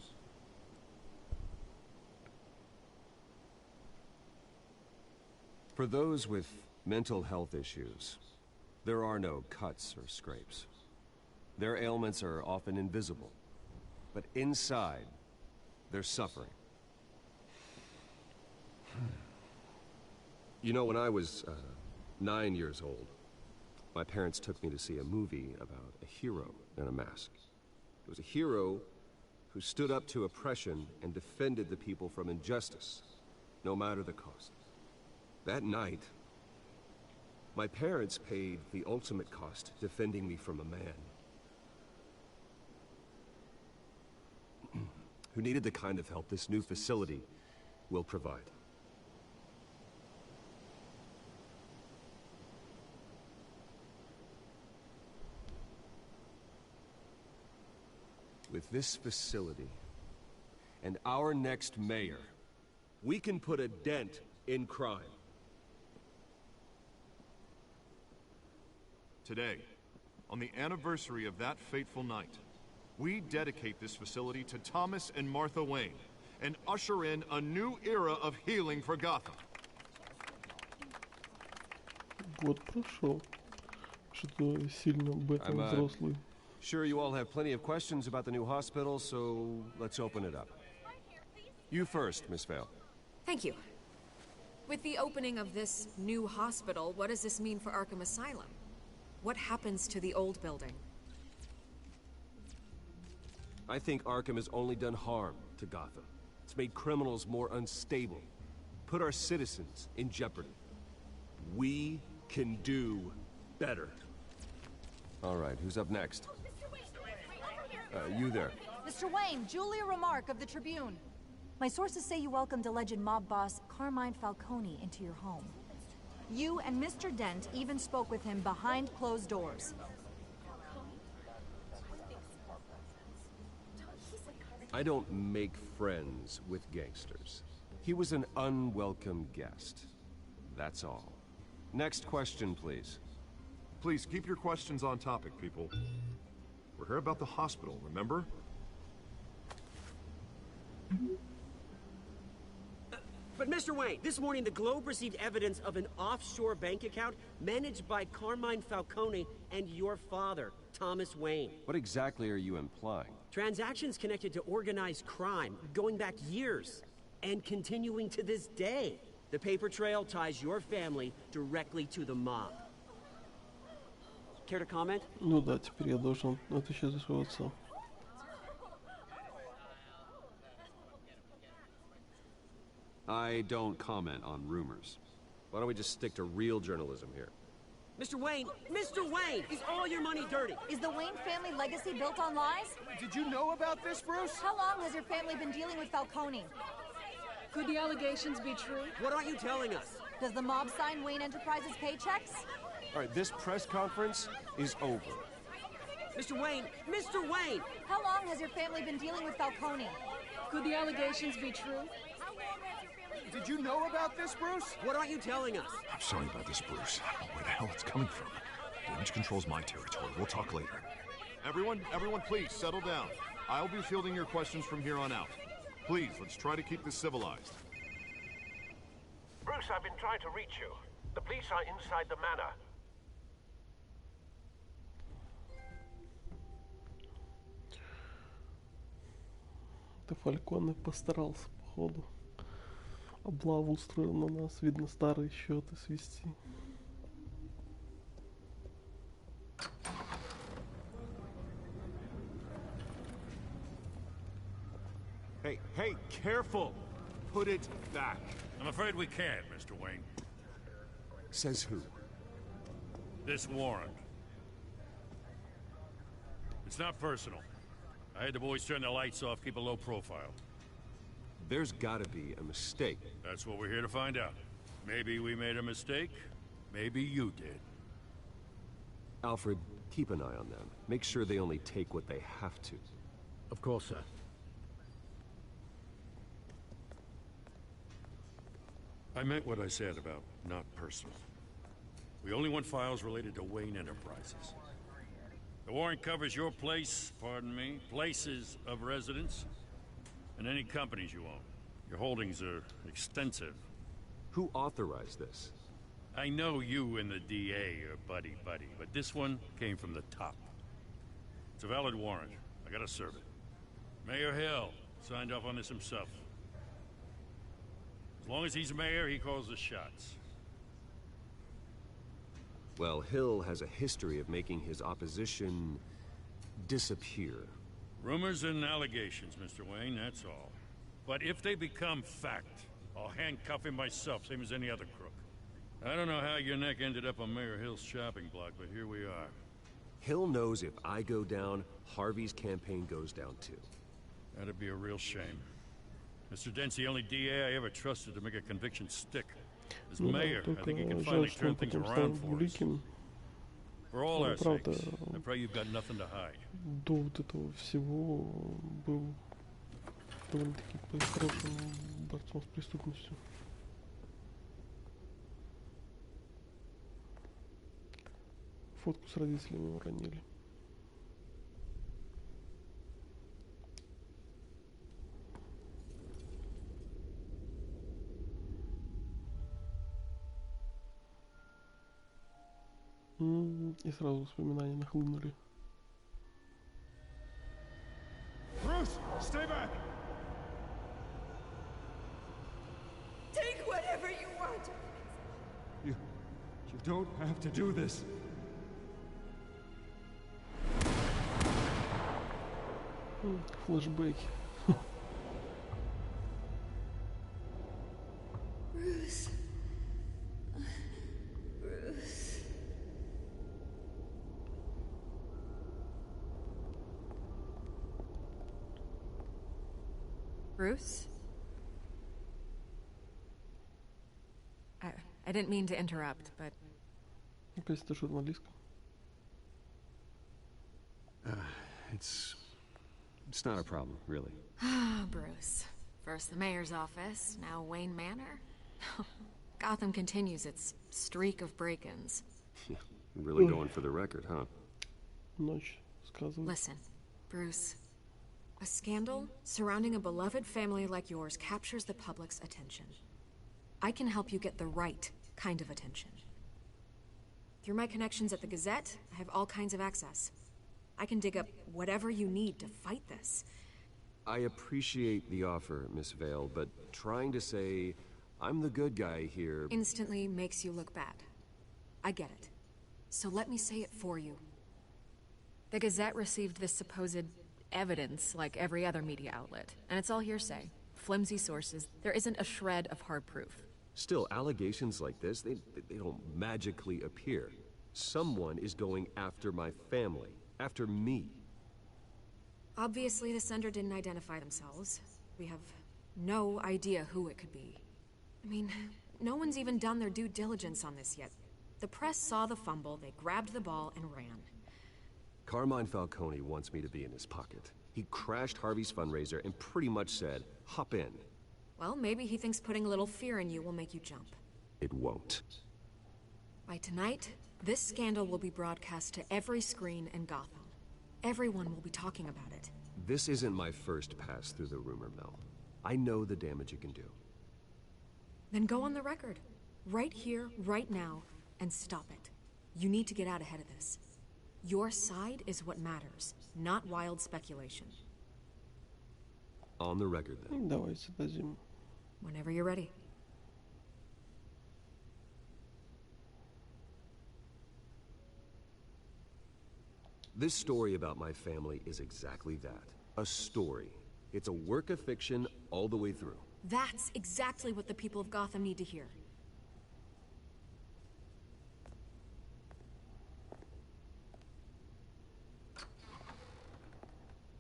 For those with mental health issues, there are no cuts or scrapes. Their ailments are often invisible, but inside, they're suffering. You know, when I was 9 years old, my parents took me to see a movie about a hero in a mask. It was a hero who stood up to oppression and defended the people from injustice, no matter the cost. That night, my parents paid the ultimate cost defending me from a man who needed the kind of help this new facility will provide. With this facility and our next mayor, we can put a dent in crime. Today, on the anniversary of that fateful night, we dedicate this facility to Thomas and Martha Wayne and usher in a new era of healing for Gotham. Год прошел. Что-то сильно Бэтмен взрослый. Sure you all have plenty of questions about the new hospital, so let's open it up. You first, Miss Vale. Thank you. With the opening of this new hospital, what does this mean for Arkham Asylum? What happens to the old building? I think Arkham has only done harm to Gotham. It's made criminals more unstable, put our citizens in jeopardy. We can do better. All right, who's up next? You there. Mr. Wayne, Julia Remark of the Tribune. My sources say you welcomed alleged mob boss Carmine Falcone into your home. You and Mr. Dent even spoke with him behind closed doors. I don't make friends with gangsters. He was an unwelcome guest. That's all. Next question, please. Please, keep your questions on topic, people. We're here about the hospital, remember? But Mr. Wayne, this morning the Globe received evidence of an offshore bank account managed by Carmine Falcone and your father, Thomas Wayne. What exactly are you implying? Transactions connected to organized crime, going back years, and continuing to this day. The paper trail ties your family directly to the mob. Care to comment? Ну да, теперь я должен отвечать за своего отца. I don't comment on rumors. Why don't we just stick to real journalism here? Mr. Wayne, is all your money dirty? Is the Wayne family legacy built on lies? Did you know about this, Bruce? How long has your family been dealing with Falcone? Could the allegations be true? What aren't you telling us? Does the mob sign Wayne Enterprises paychecks? All right, this press conference is over. Mr. Wayne! How long has your family been dealing with Falcone? Could the allegations be true? Did you know about this, Bruce? What aren't you telling us? I'm sorry about this, Bruce. I don't know where the hell it's coming from. Damage control's my territory. We'll talk later. Everyone, please, settle down. I'll be fielding your questions from here on out. Please, let's try to keep this civilized. Bruce, I've been trying to reach you. The police are inside the manor. Это Фальконе постарался, походу. Облаву устроил на нас. Видно, старые счеты свести. Hey, careful! Put it back. I'm afraid we can't, Mr. Wayne. Says who? This warrant. It's not personal. I had the boys turn the lights off, keep a low profile. There's gotta be a mistake. That's what we're here to find out. Maybe we made a mistake. Maybe you did. Alfred, keep an eye on them. Make sure they only take what they have to. Of course, sir. I meant what I said about not personal. We only want files related to Wayne Enterprises. The warrant covers your place, pardon me, places of residence, and any companies you own. Your holdings are extensive. Who authorized this? I know you and the DA are buddy-buddy, but this one came from the top. It's a valid warrant. I gotta serve it. Mayor Hill signed off on this himself. As long as he's mayor, he calls the shots. Well, Hill has a history of making his opposition disappear. Rumors and allegations, Mr. Wayne, that's all. But if they become fact, I'll handcuff him myself, same as any other crook. I don't know how your neck ended up on Mayor Hill's shopping block, but here we are. Hill knows if I go down, Harvey's campaign goes down too. That'd be a real shame. Mr. Dent's the only DA I ever trusted to make a conviction stick. As mayor, I think he can finally turn things around for us. For all our sakes, I pray you've got nothing to hide. До вот этого всего был довольно-таки хорошим борцом с преступностью. Фотку с родителями уронили. И сразу воспоминания нахлынули. Bruce, stay back! Take whatever you want. You don't have to do this. Флэшбэки. Bruce. Bruce. Bruce? I didn't mean to interrupt, but... Опять это журналистка. It's not a problem, really. Ah, Bruce. First the mayor's office, now Wayne Manor. Gotham continues its streak of break-ins. Yeah, really going for the record, huh? Ночь сказывает. Listen, Bruce. A scandal surrounding a beloved family like yours captures the public's attention. I can help you get the right kind of attention. Through my connections at the Gazette, I have all kinds of access. I can dig up whatever you need to fight this. I appreciate the offer, Miss Vale, but trying to say I'm the good guy here... Instantly makes you look bad. I get it. So let me say it for you. The Gazette received this supposed evidence like every other media outlet, and it's all hearsay. Flimsy sources. There isn't a shred of hard proof. Still, allegations like this, they don't magically appear. Someone is going after my family. After me. Obviously, the sender didn't identify themselves. We have no idea who it could be. I mean, no one's even done their due diligence on this yet. The press saw the fumble, they grabbed the ball and ran. Carmine Falcone wants me to be in his pocket. He crashed Harvey's fundraiser and pretty much said, hop in. Well, maybe he thinks putting a little fear in you will make you jump. It won't. By tonight, This scandal will be broadcast to every screen in Gotham. Everyone will be talking about it. This isn't my first pass through the rumor mill. I know the damage it can do. Then go on the record. Right here, right now, and stop it. You need to get out ahead of this. Your side is what matters, not wild speculation. On the record, then. Давайте дадим. Whenever you're ready. This story about my family is exactly that. A story. It's a work of fiction all the way through. That's exactly what the people of Gotham need to hear.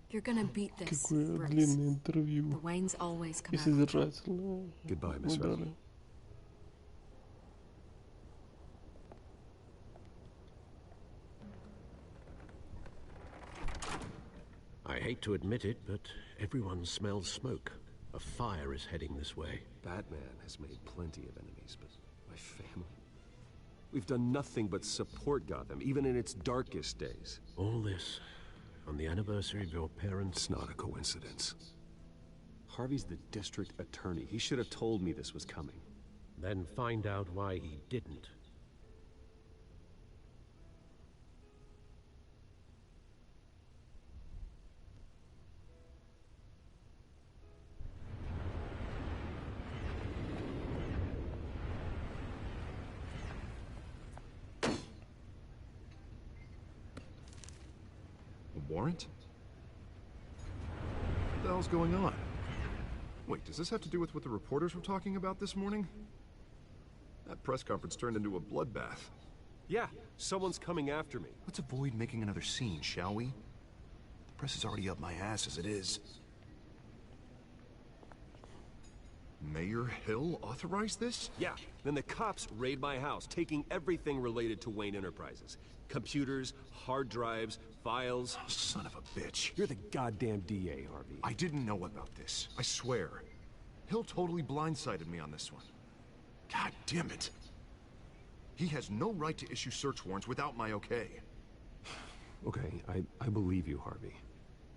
You're gonna beat this, Какое Bruce. длинное интервью. The Waynes always come И out. содержательное. Goodbye, Miss Valley. I hate to admit it, but everyone smells smoke. A fire is heading this way. Batman has made plenty of enemies, but my family... We've done nothing but support Gotham, even in its darkest days. All this on the anniversary of your parents'... It's not a coincidence. Harvey's the district attorney. He should have told me this was coming. Then find out why he didn't. Warrant? What the hell's going on? Wait, does this have to do with what the reporters were talking about this morning? That press conference turned into a bloodbath. Yeah, someone's coming after me. Let's avoid making another scene, shall we? The press is already up my ass as it is. Mayor Hill authorized this? Yeah, then the cops raid my house, taking everything related to Wayne Enterprises. Computers, hard drives, files. Oh, son of a bitch. You're the goddamn DA, Harvey. I didn't know about this. I swear. Hill totally blindsided me on this one. God damn it. He has no right to issue search warrants without my okay. Okay, I believe you, Harvey.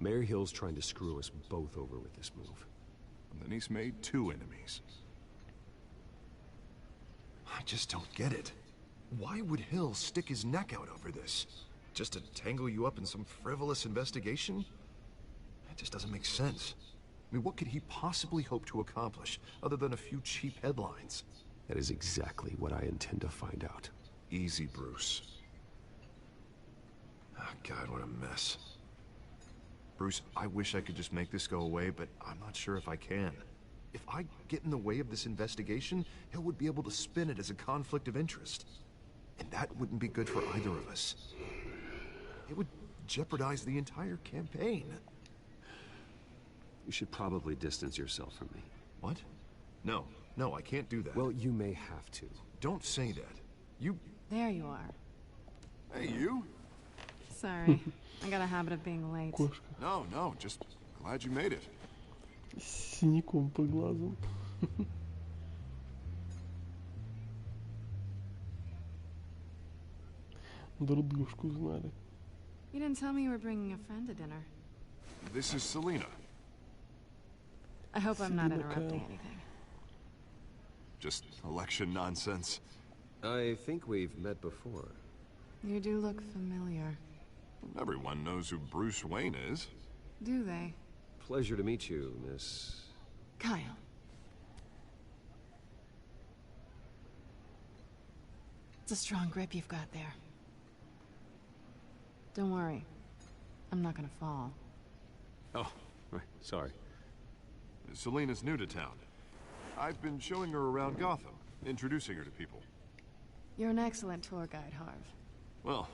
Mayor Hill's trying to screw us both over with this move. And then he's made 2 enemies. I just don't get it. Why would Hill stick his neck out over this? Just to tangle you up in some frivolous investigation? That just doesn't make sense. I mean, what could he possibly hope to accomplish, other than a few cheap headlines? That is exactly what I intend to find out. Easy, Bruce. Oh, God, what a mess. Bruce, I wish I could just make this go away, but I'm not sure if I can. If I get in the way of this investigation, Hill would be able to spin it as a conflict of interest. And that wouldn't be good for either of us. It would jeopardize the entire campaign. You should probably distance yourself from me. What? No, I can't do that. Well, you may have to. Don't say that. You... There you are. Hey, you? Sorry. I got a habit of being late. Кошка. No, just glad you made it. С синяком по глазам. Друг дружку знали. You didn't tell me you were bringing a friend to dinner. This is Selina. I hope I'm not Selina interrupting Kyle. anything. Just election nonsense. I think we've met before. You do look familiar. Everyone knows who Bruce Wayne is. Do they? Pleasure to meet you, Miss... Kyle. It's a strong grip you've got there. Don't worry. I'm not gonna fall. Oh, right, sorry. Selina's new to town. I've been showing her around Gotham, introducing her to people. You're an excellent tour guide, Harv. Well,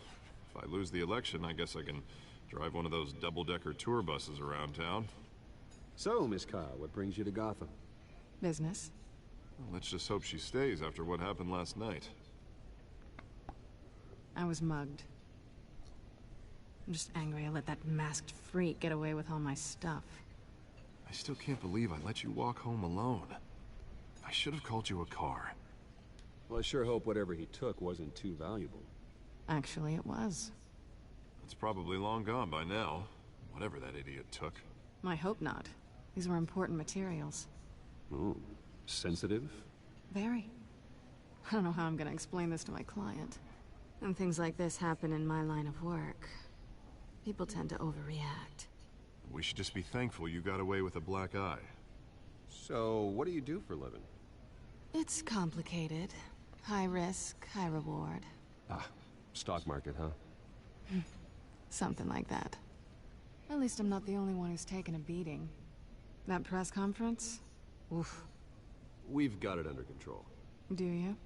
if I lose the election, I guess I can drive one of those double-decker tour buses around town. So, Miss Kyle, what brings you to Gotham? Business. Well, let's just hope she stays after what happened last night. I was mugged. I'm just angry I let that masked freak get away with all my stuff. I still can't believe I let you walk home alone. I should have called you a car. Well, I sure hope whatever he took wasn't too valuable. Actually, it was. It's probably long gone by now. Whatever that idiot took. I hope not. These were important materials. Ooh, sensitive? Very. I don't know how I'm gonna explain this to my client. When things like this happen in my line of work, people tend to overreact. We should just be thankful you got away with a black eye. So, what do you do for a living? It's complicated. High risk, high reward. Ah, stock market, huh? Something like that. At least I'm not the only one who's taken a beating. That press conference? Oof. We've got it under control. Do you?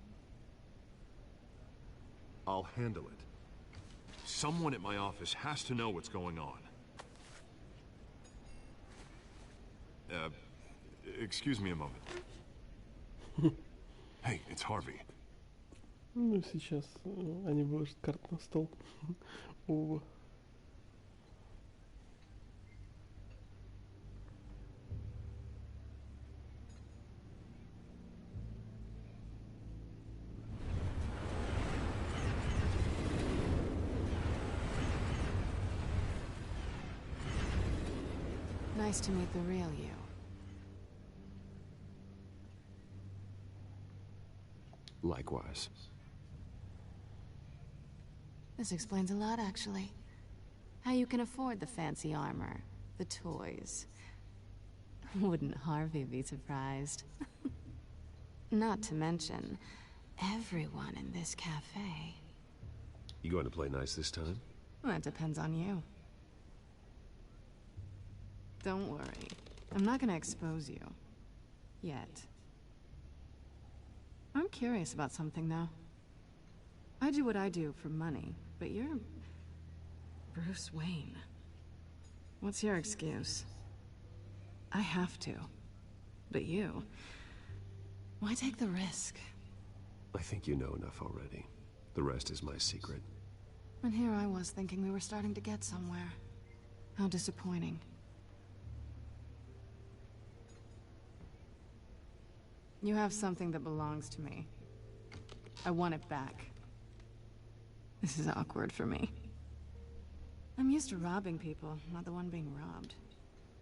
I'll handle it. Someone at my office has to know what's going on. Excuse me a moment. Hey, it's Harvey. Ну, сейчас они выложат карты на стол. Оба. Nice to meet the real you. Likewise. This explains a lot, actually. How you can afford the fancy armor, the toys. Wouldn't Harvey be surprised? Not to mention, everyone in this cafe. You going to play nice this time? Well, that depends on you. Don't worry. I'm not gonna expose you. Yet. I'm curious about something, though. I do what I do for money, but you're... Bruce Wayne. What's your excuse? I have to. But you... Why take the risk? I think you know enough already. The rest is my secret. And here I was thinking we were starting to get somewhere. How disappointing. You have something that belongs to me. I want it back. This is awkward for me. I'm used to robbing people, not the one being robbed.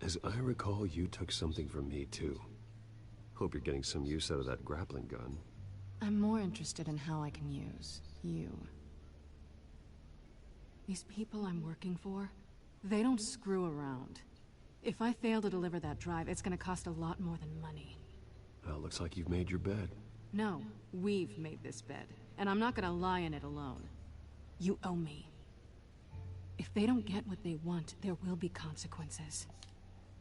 As I recall, you took something from me, too. Hope you're getting some use out of that grappling gun. I'm more interested in how I can use you. These people I'm working for, they don't screw around. If I fail to deliver that drive, it's gonna cost a lot more than money. Well, looks like you've made your bed. No, we've made this bed, and I'm not gonna lie in it alone. You owe me. If they don't get what they want, there will be consequences.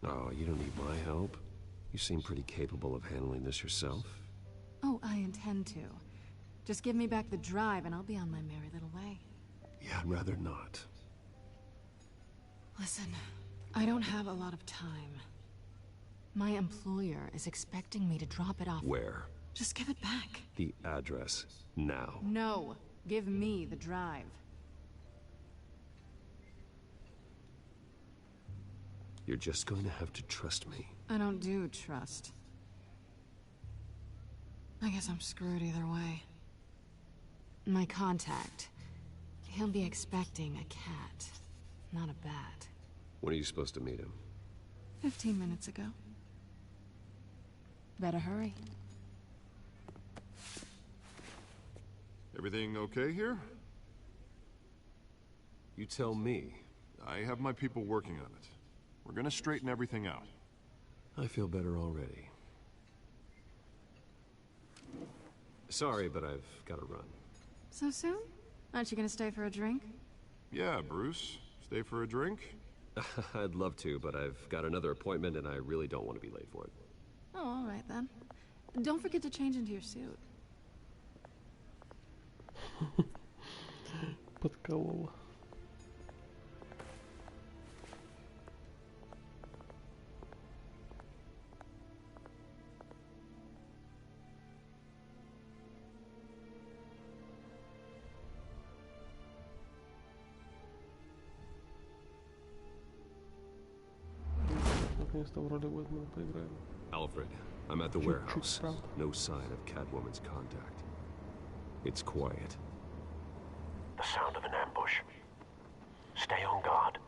Oh, you don't need my help. You seem pretty capable of handling this yourself. Oh, I intend to. Just give me back the drive and I'll be on my merry little way. Yeah, I'd rather not. Listen, I don't have a lot of time. My employer is expecting me to drop it off. Where? Just give it back. The address, now. No, give me the drive. You're just going to have to trust me. I don't do trust. I guess I'm screwed either way. My contact, he'll be expecting a cat, not a bat. When are you supposed to meet him? 15 minutes ago. Better hurry. Everything okay here? You tell me. I have my people working on it. We're gonna straighten everything out. I feel better already. Sorry, but I've got to run. So soon? Aren't you gonna stay for a drink? Yeah, Bruce. Stay for a drink? I'd love to, but I've got another appointment and I really don't want to be late for it. Oh, all right then. Don't forget to change into your suit. Подколола. Наконец-то в роли Бэтмена поиграем. Alfred, I'm at the warehouse. No sign of Catwoman's contact. It's quiet. The sound of an ambush. Stay on guard.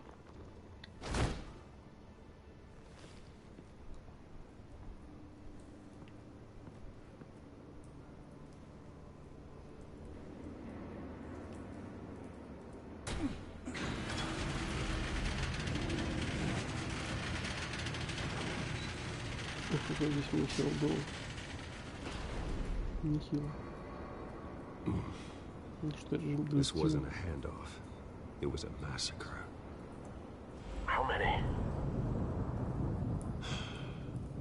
Какой здесь нехило был. Нехило. This wasn't a handoff. It was a massacre. How many?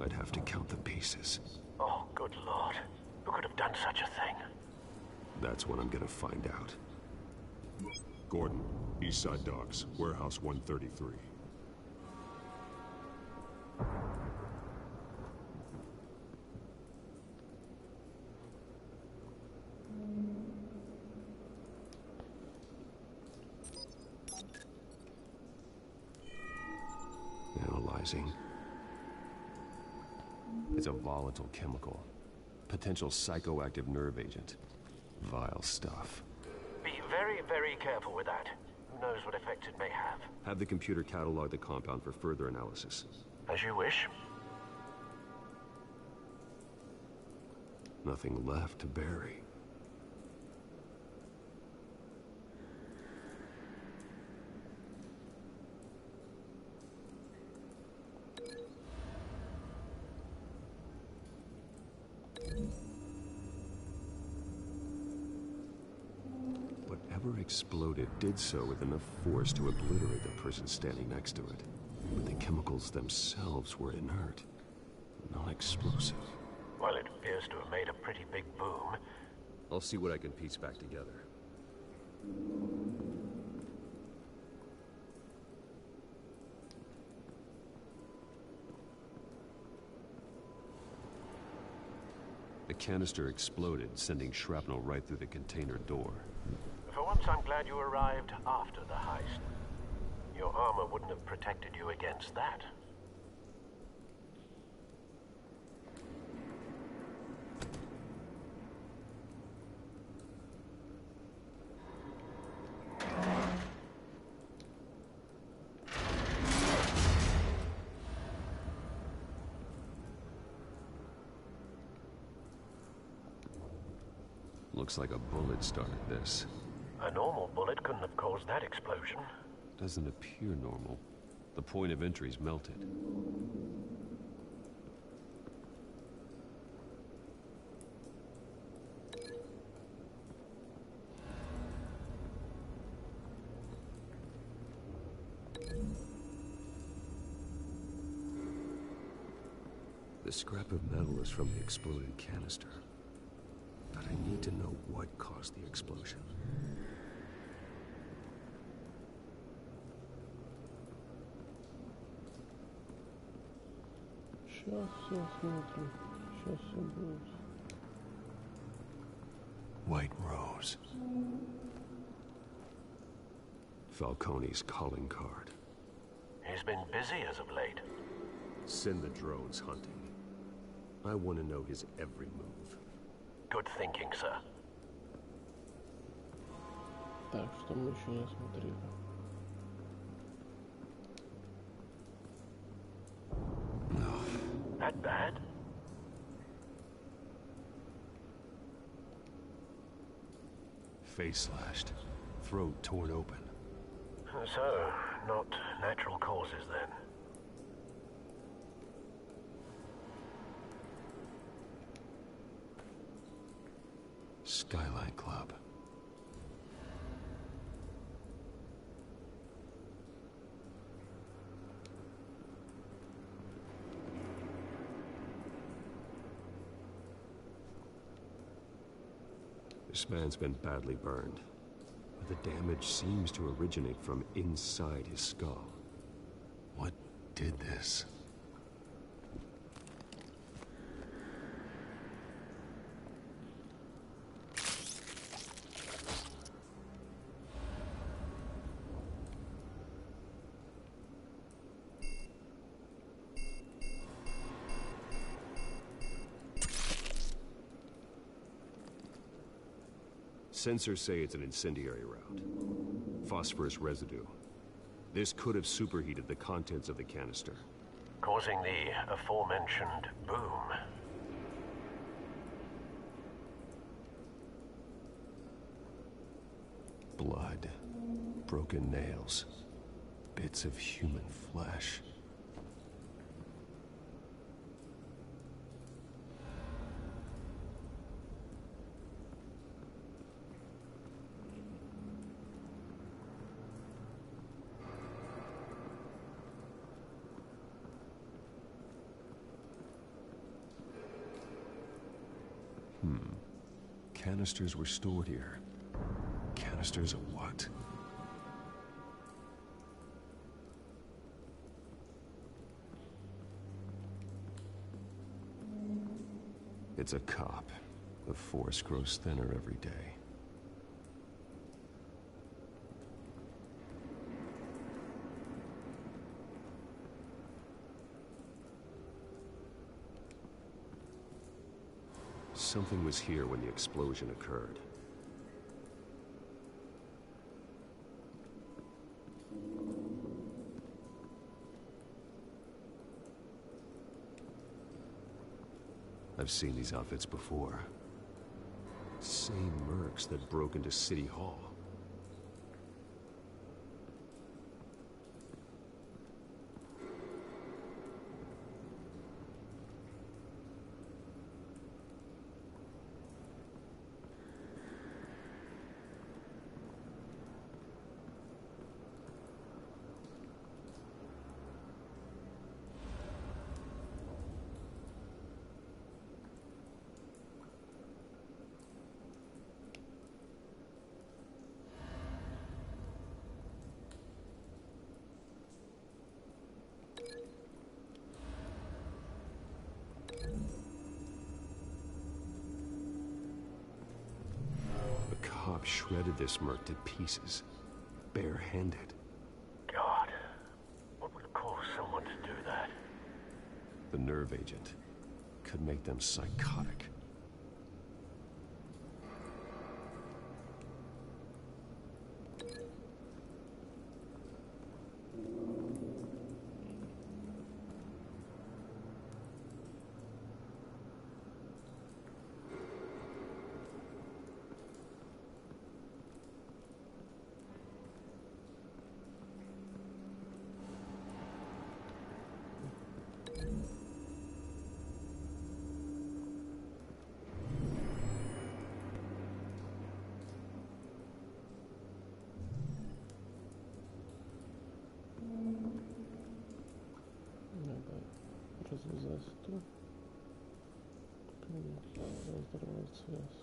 I'd have to count the pieces. Oh, good Lord. Who could have done such a thing? That's what I'm gonna find out. Gordon, East Side Docks, Warehouse 133. Analyzing. It's a volatile chemical. Potential psychoactive nerve agent. Vile stuff. Be very, very careful with that. Who knows what effects it may have. Have the computer catalog the compound for further analysis. As you wish. Nothing left to bury. Whatever exploded did so with enough force to obliterate the person standing next to it. But the chemicals themselves were inert, non-explosive. Well, it appears to have made a pretty big boom. I'll see what I can piece back together. The canister exploded, sending shrapnel right through the container door. For once, I'm glad you arrived after the heist. Your armor wouldn't have protected you against that. Looks like a bullet started this. A normal bullet couldn't have caused that explosion. Doesn't appear normal. The point of entry's melted. The scrap of metal is from the exploded canister. But I need to know what caused the explosion. Сейчас все смотрим. Сейчас все будет. White Rose. Falcone's calling card. He's been busy as of late. Send the drones hunting. I want to know his every move. Good thinking, sir. Так, что мы еще не смотрели? That bad? Face slashed. Throat torn open. So, not natural causes then. Skylight Club. This man's been badly burned, but the damage seems to originate from inside his skull. What did this? Sensors say it's an incendiary route. Phosphorus residue. This could have superheated the contents of the canister, causing the aforementioned boom. Blood, broken nails, bits of human flesh. Canisters were stored here. Canisters of what? It's a cop. The force grows thinner every day. Something was here when the explosion occurred. I've seen these outfits before. Same mercs that broke into City Hall. Shredded this merc to pieces, barehanded. God, what would cause someone to do that? The nerve agent could make them psychotic. Развязать эту. Разорвать связь.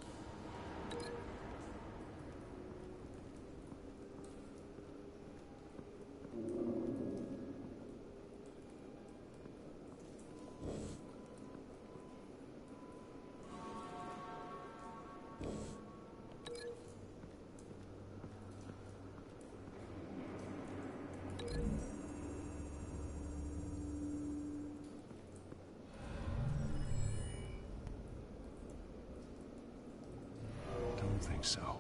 Think so.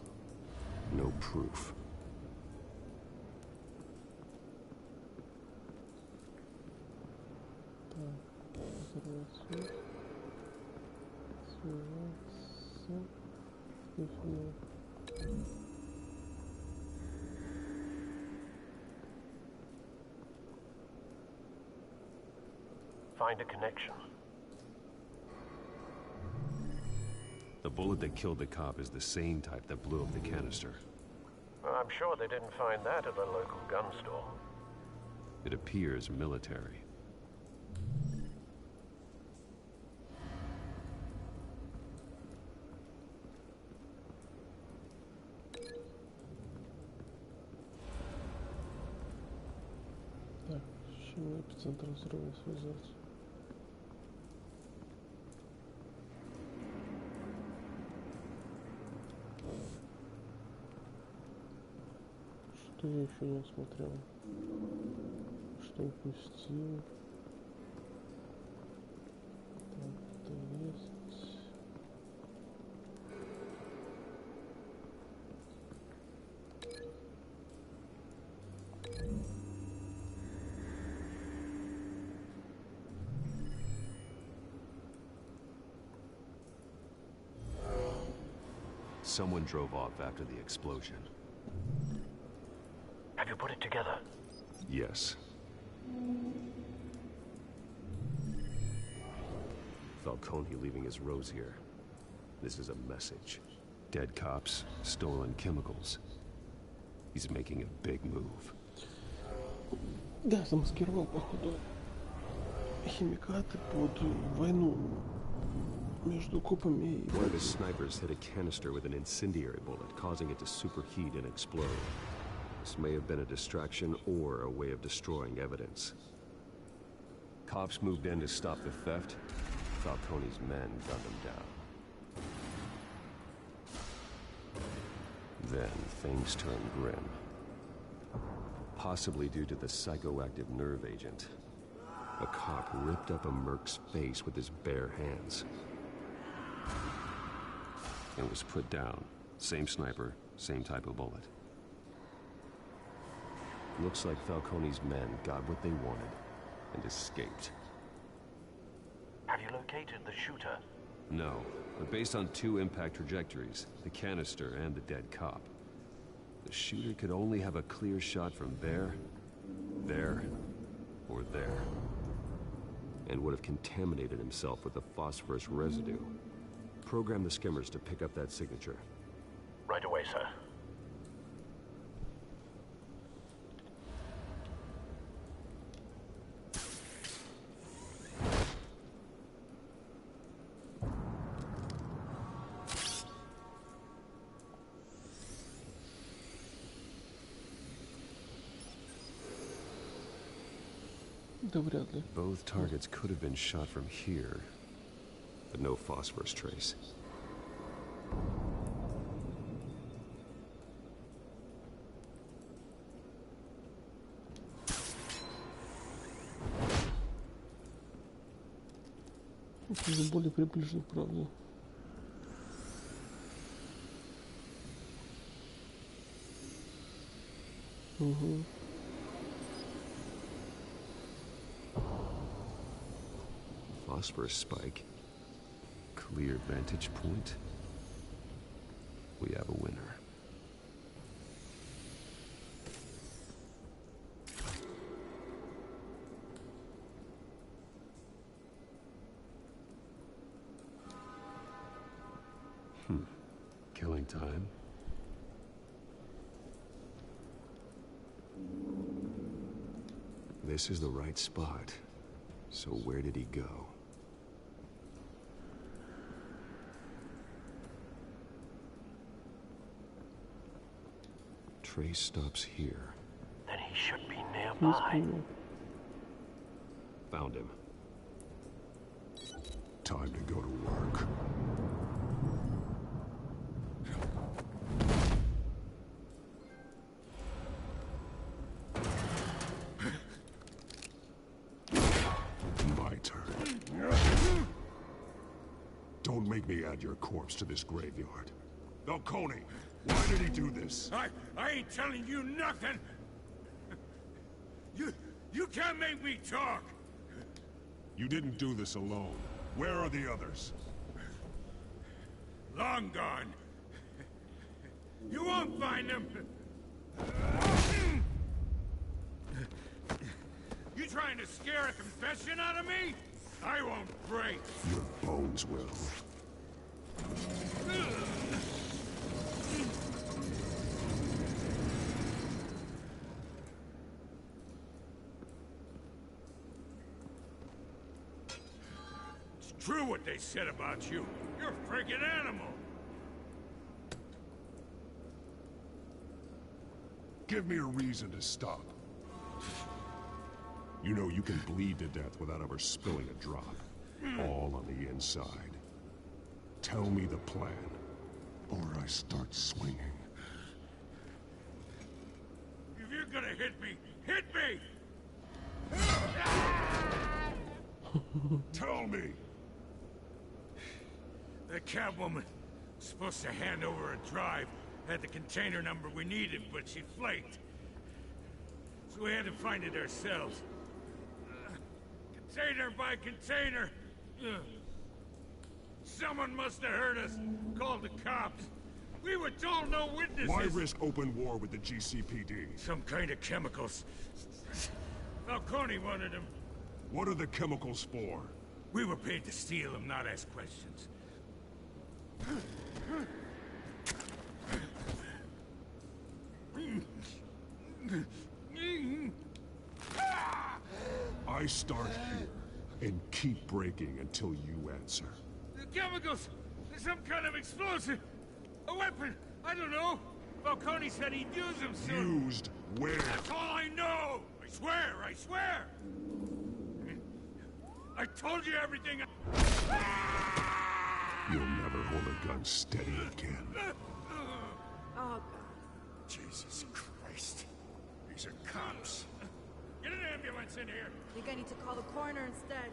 No proof. Find a connection. The bullet that killed the cop is the same type that blew up the canister. Well, I'm sure they didn't find that at the local gun store. It appears military. Так, с чем эпицентр взрыва связать? Что я еще не смотрел? Что упустил? Так, это есть. someone drove off after the explosion. Have you put it together? Yes. Falcone leaving his rose here. This is a message. Dead cops, stolen chemicals. He's making a big move. Да, замаскировал, походу, химикаты под войну между копами и... One of his snipers hit a canister with an incendiary bullet, causing it to superheat and explode. This may have been a distraction or a way of destroying evidence. Cops moved in to stop the theft. Falcone's men gunned him down. Then things turned grim. Possibly due to the psychoactive nerve agent. A cop ripped up a merc's face with his bare hands. It was put down. Same sniper, same type of bullet. Looks like Falcone's men got what they wanted and escaped. Have you located the shooter? No, but based on two impact trajectories, the canister and the dead cop, the shooter could only have a clear shot from there, or there, and would have contaminated himself with the phosphorus residue. Program the skimmers to pick up that signature. Right away, sir. Both targets could have been shot from here, but no phosphorus trace. Это уже более приближено к правде. Угу. Phosphorus spike. Clear vantage point. We have a winner. Killing time. This is the right spot. So where did he go? Trace stops here. Then he should be nearby. Found him. Time to go to work. My turn. Don't make me add your corpse to this graveyard. Falcone, why did he do this? I ain't telling you nothing! You can't make me talk! You didn't do this alone. Where are the others? Long gone. You won't find them! You trying to scare a confession out of me? I won't break! Your bones will. It's true what they said about you. You're a freaking animal. Give me a reason to stop. You know you can bleed to death without ever spilling a drop. All on the inside. Tell me the plan, or I start swinging. If you're gonna hit me, hit me! Tell me! The Catwoman was supposed to hand over a drive, had the container number we needed, but she flaked. So we had to find it ourselves. Container by container. Someone must have heard us, called the cops. We were told no witnesses! Why risk open war with the GCPD? Some kind of chemicals. Falcone wanted them. What are the chemicals for? We were paid to steal them, not ask questions. I start here and keep breaking until you answer. The chemicals! Some kind of explosive! A weapon! I don't know! Falcone said he'd use them soon! Used where? That's all I know! I swear! I swear! I told you everything You'll never hold a gun steady again. Oh, God. Jesus Christ. These are cops. Get an ambulance in here! I think I need to call the coroner instead.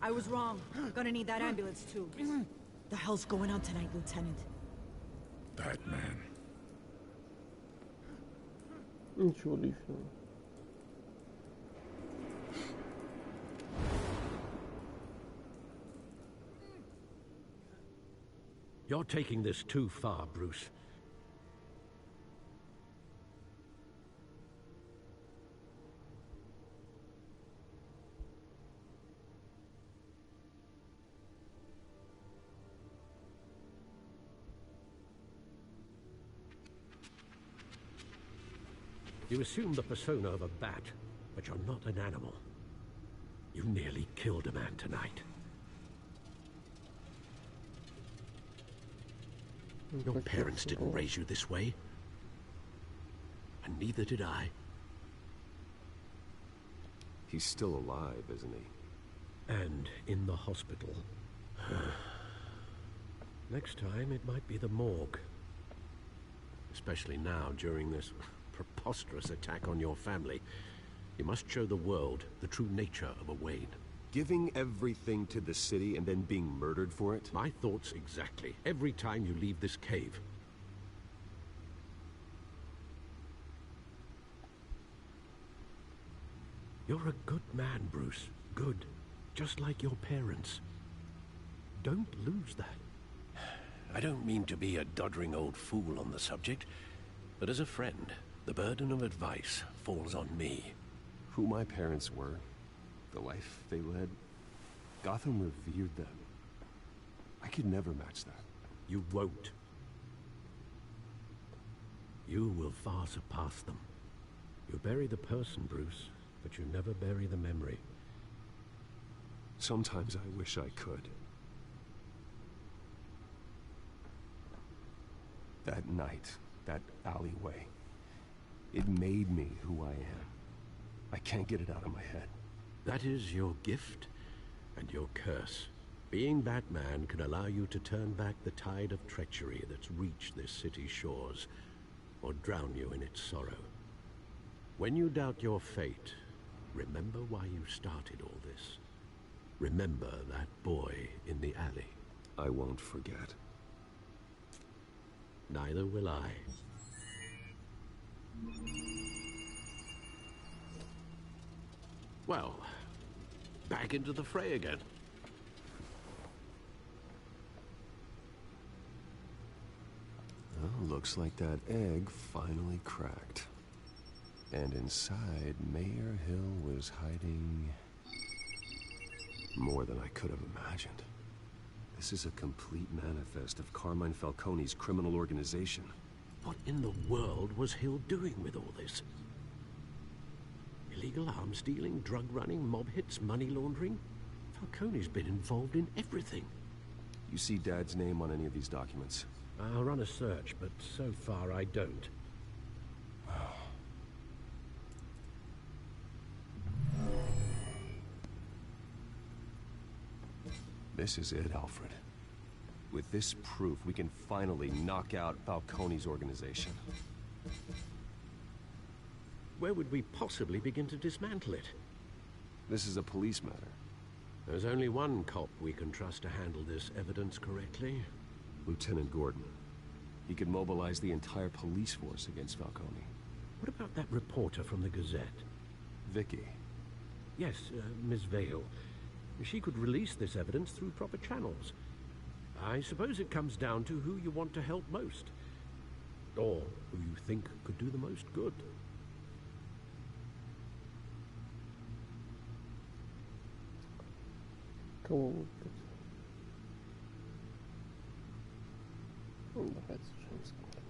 I was wrong. Gonna need that ambulance too. The hell's going on tonight, Lieutenant? Batman. Ничего личного. You're taking this too far, Bruce. You assume the persona of a bat, but you're not an animal. You nearly killed a man tonight. Your parents didn't raise you this way. And neither did I. He's still alive, isn't he? And in the hospital. Next time, it might be the morgue. Especially now, during this preposterous attack on your family. You must show the world the true nature of a Wayne. Giving everything to the city and then being murdered for it? My thoughts exactly. Every time you leave this cave. You're a good man, Bruce. Good. Just like your parents. Don't lose that. I don't mean to be a doddering old fool on the subject, but as a friend, the burden of advice falls on me. Who my parents were, the life they led, Gotham revered them. I could never match that. You won't. You will far surpass them. You bury the person, Bruce, but you never bury the memory. Sometimes I wish I could. That night, that alleyway, it made me who I am. I can't get it out of my head. That is your gift and your curse. Being Batman can allow you to turn back the tide of treachery that's reached this city's shores, or drown you in its sorrow. When you doubt your fate, remember why you started all this. Remember that boy in the alley. I won't forget. Neither will I. Well, back into the fray again. Well, looks like that egg finally cracked. And inside, Mayor Hill was hiding more than I could have imagined. This is a complete manifest of Carmine Falcone's criminal organization. What in the world was Hill doing with all this? Illegal arms dealing, drug running, mob hits, money laundering? Falcone's been involved in everything. You see Dad's name on any of these documents? I'll run a search, but so far I don't. This is it, Alfred. With this proof, we can finally knock out Falcone's organization. Where would we possibly begin to dismantle it? This is a police matter. There's only one cop we can trust to handle this evidence correctly. Lieutenant Gordon. He could mobilize the entire police force against Falcone. What about that reporter from the Gazette? Vicky? Yes, Miss Vale. She could release this evidence through proper channels. I suppose it comes down to who you want to help most. Or who you think could do the most good. Кого?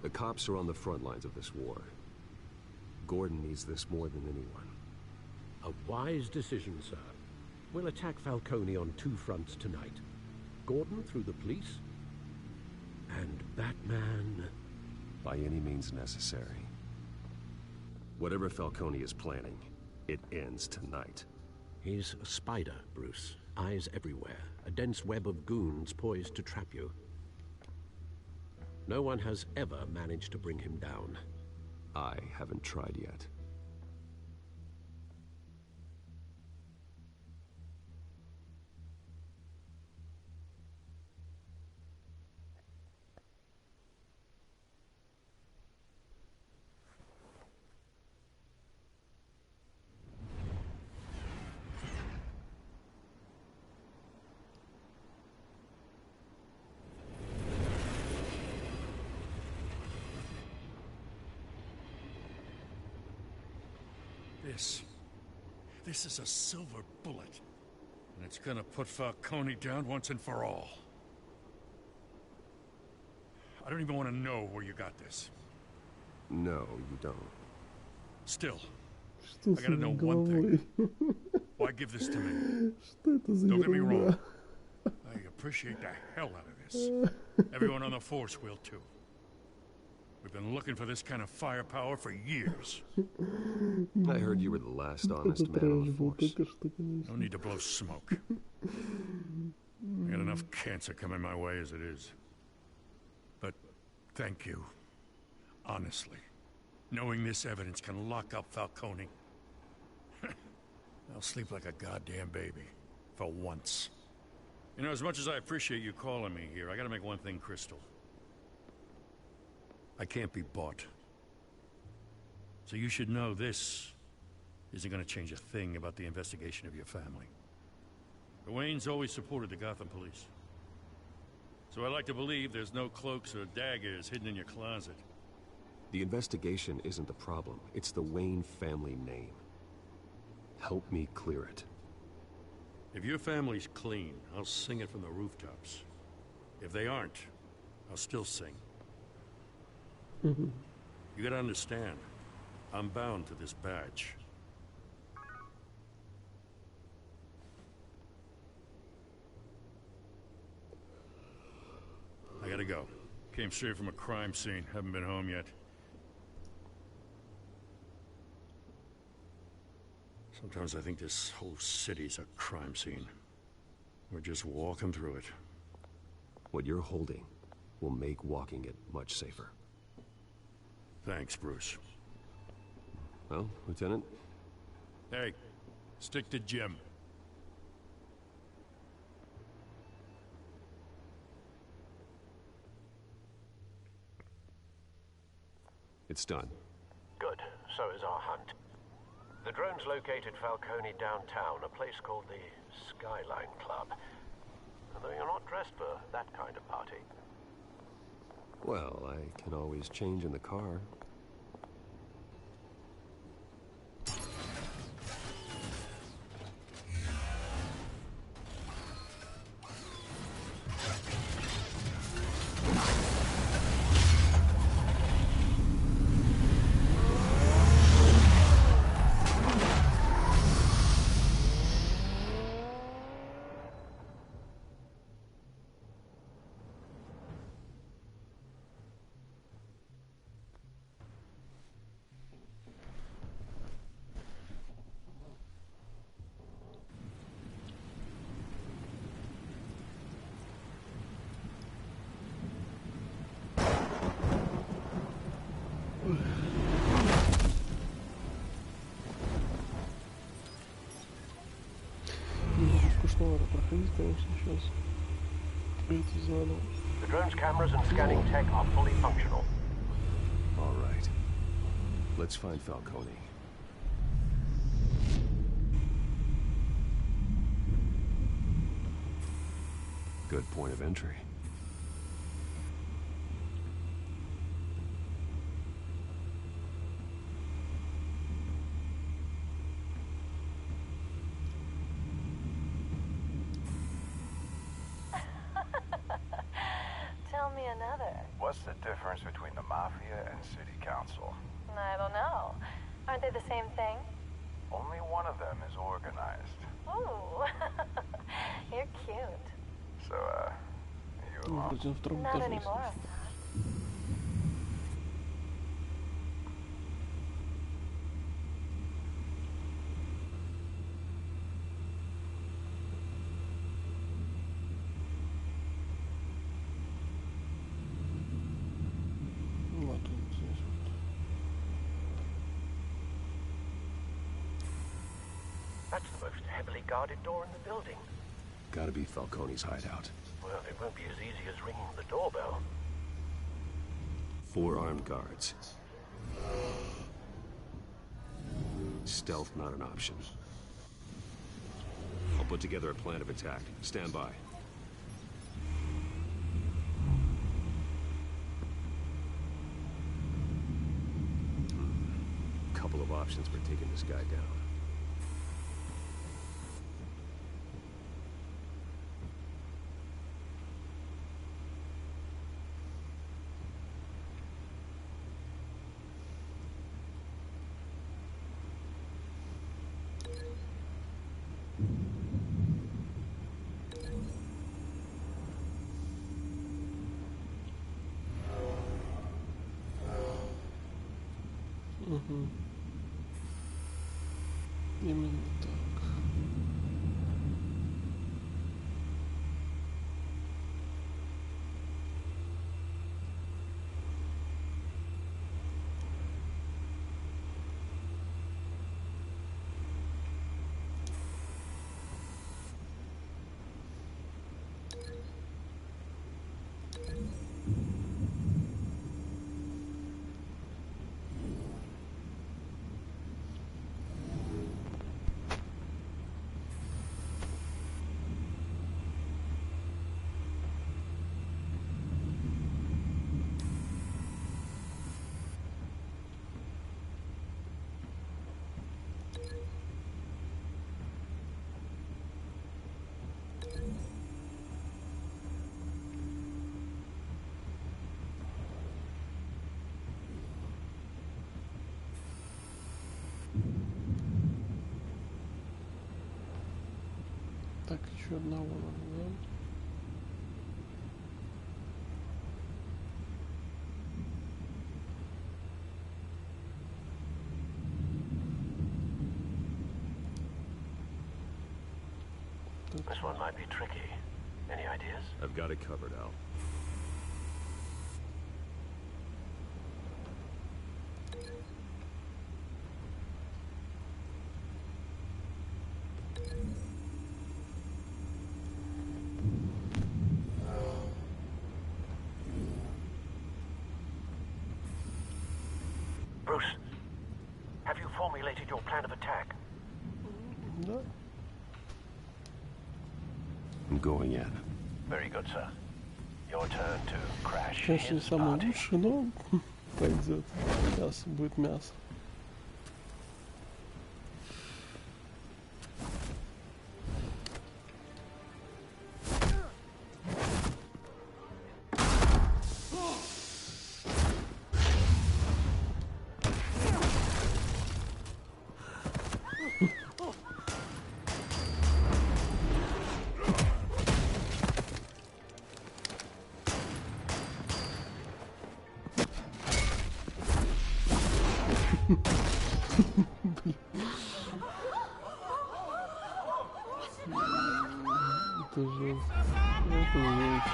The cops are on the front lines of this war. Gordon needs this more than anyone. A wise decision, sir. We'll attack Falcone on two fronts tonight. Gordon through the police, and Batman... by any means necessary. Whatever Falcone is planning, it ends tonight. He's a spider, Bruce. Eyes everywhere. A dense web of goons poised to trap you. No one has ever managed to bring him down. I haven't tried yet. This is a silver bullet. And it's gonna put Falcone down once and for all. I don't even want to know where you got this. No, you don't. Still, I gotta know one thing. Why give this to me? Don't get me wrong. I appreciate the hell out of this. Everyone on the force will too. We've been looking for this kind of firepower for years. I heard you were the last honest man on the force. No need to blow smoke. I got enough cancer coming my way as it is. But thank you. Honestly. Knowing this evidence can lock up Falcone. I'll sleep like a goddamn baby. For once. You know, as much as I appreciate you calling me here, I gotta make one thing crystal. I can't be bought. So you should know this isn't gonna change a thing about the investigation of your family. The Waynes always supported the Gotham police. So I like to believe there's no cloaks or daggers hidden in your closet. The investigation isn't the problem. It's the Wayne family name. Help me clear it. If your family's clean, I'll sing it from the rooftops. If they aren't, I'll still sing. You gotta understand, I'm bound to this badge. I gotta go. Came straight from a crime scene. Haven't been home yet. Sometimes I think this whole city's a crime scene. We're just walking through it. What you're holding will make walking it much safer. Thanks, Bruce. Well, Lieutenant? Hey, stick to Jim. It's done. Good. So is our hunt. The drone's located Falcone downtown, a place called the Skyline Club. Although you're not dressed for that kind of party. Well, I can always change in the car. Проходить, конечно, сейчас. Это заново. The drone's cameras and scanning tech are fully functional. All right. Let's find Falcone. Good point of entry. Tell me another. What's the difference between the Mafia and City Council? I don't know. Aren't they the same thing? Only one of them is organized. Ooh. You're cute. So, you alone? Not anymore. That's the most heavily guarded door in the building. Gotta be Falcone's hideout. Well, it won't be as easy as ringing the doorbell. 4 armed guards. Stealth not an option. I'll put together a plan of attack. Stand by. Couple of options for taking this guy down. Именно так. Так, еще одного надо, да? This one might be tricky. Any ideas? I've got it covered, Al. Bruce, have you formulated your plan of attack? Да. I'm going in. Very good, sir. Your turn to crash Конечно, не his самый party. лучший, но пойдет. Мясо будет мясо. Это жесть. Это жесть.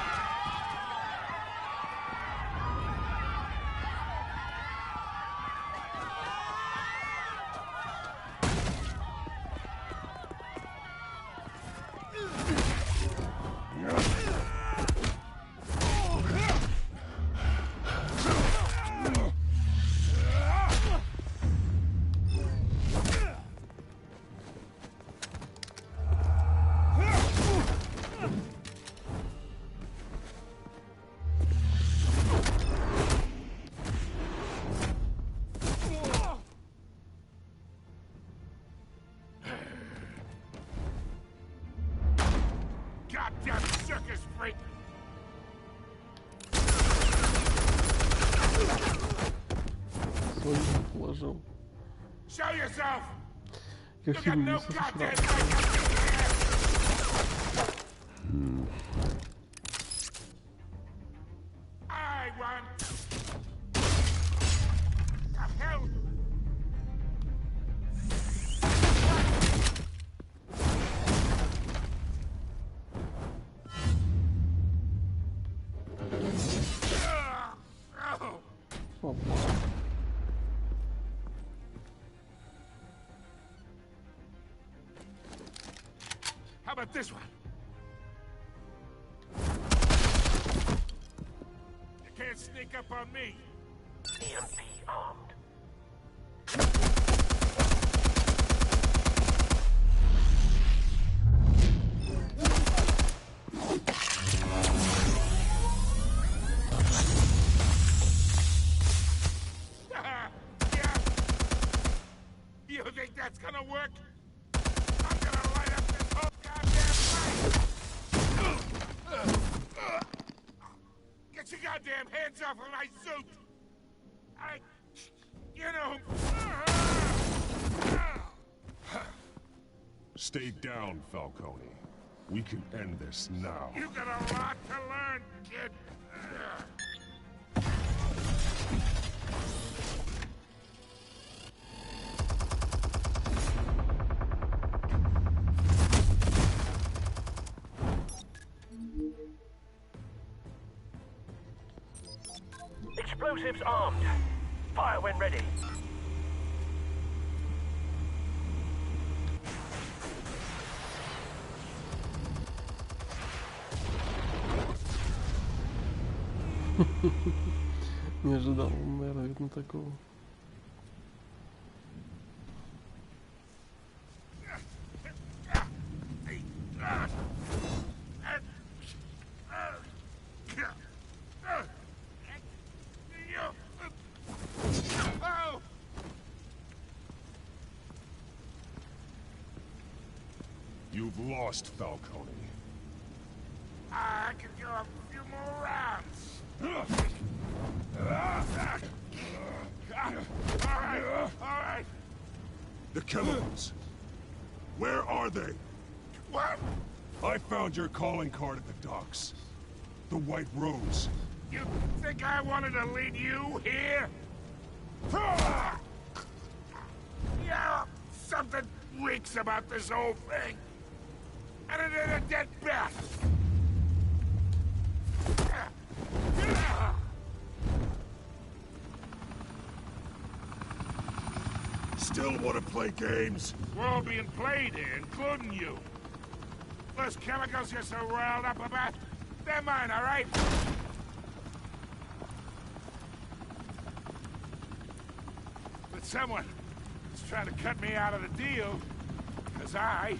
Wait. Свой положил. Show yourself. Как фильм не сосчитал. I want. The hell. How about this one? You can't sneak up on me. EMP armed. You think that's gonna work? I'm gonna light up this whole goddamn place! Get your goddamn hands off of my suit! You know... Stay down, Falcone. We can end this now. You got a lot to learn, kid. Explosives armed. Fire when ready. Не ожидал, наверное, видно такого. You've lost, Falcone. I could go a few more rounds. All right. The chemicals. Where are they? What? I found your calling card at the docks. The White Rose. You think I wanted to lead you here? Yeah, something reeks about this whole thing. And it ain't a dead bat. Still want to play games? We're all being played here, including you. Those chemicals you're so riled up about, they're mine, all right? But someone is trying to cut me out of the deal, because I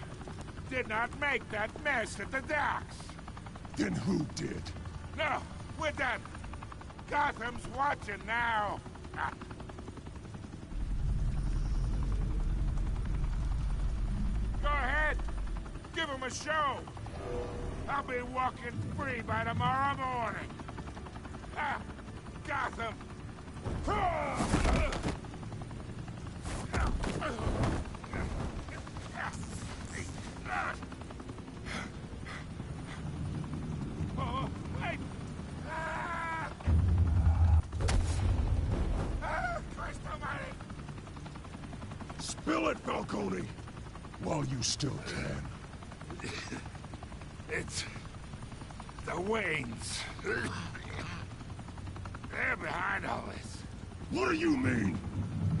did not make that mess at the docks. Then who did? No, we're done. Gotham's watching now. Go ahead. Give him a show. I'll be walking free by tomorrow morning. Gotham. Oh, wait. Christ almighty. Spill it, Falcone! While you still can. It's the Waynes. They're behind all this. What do you mean?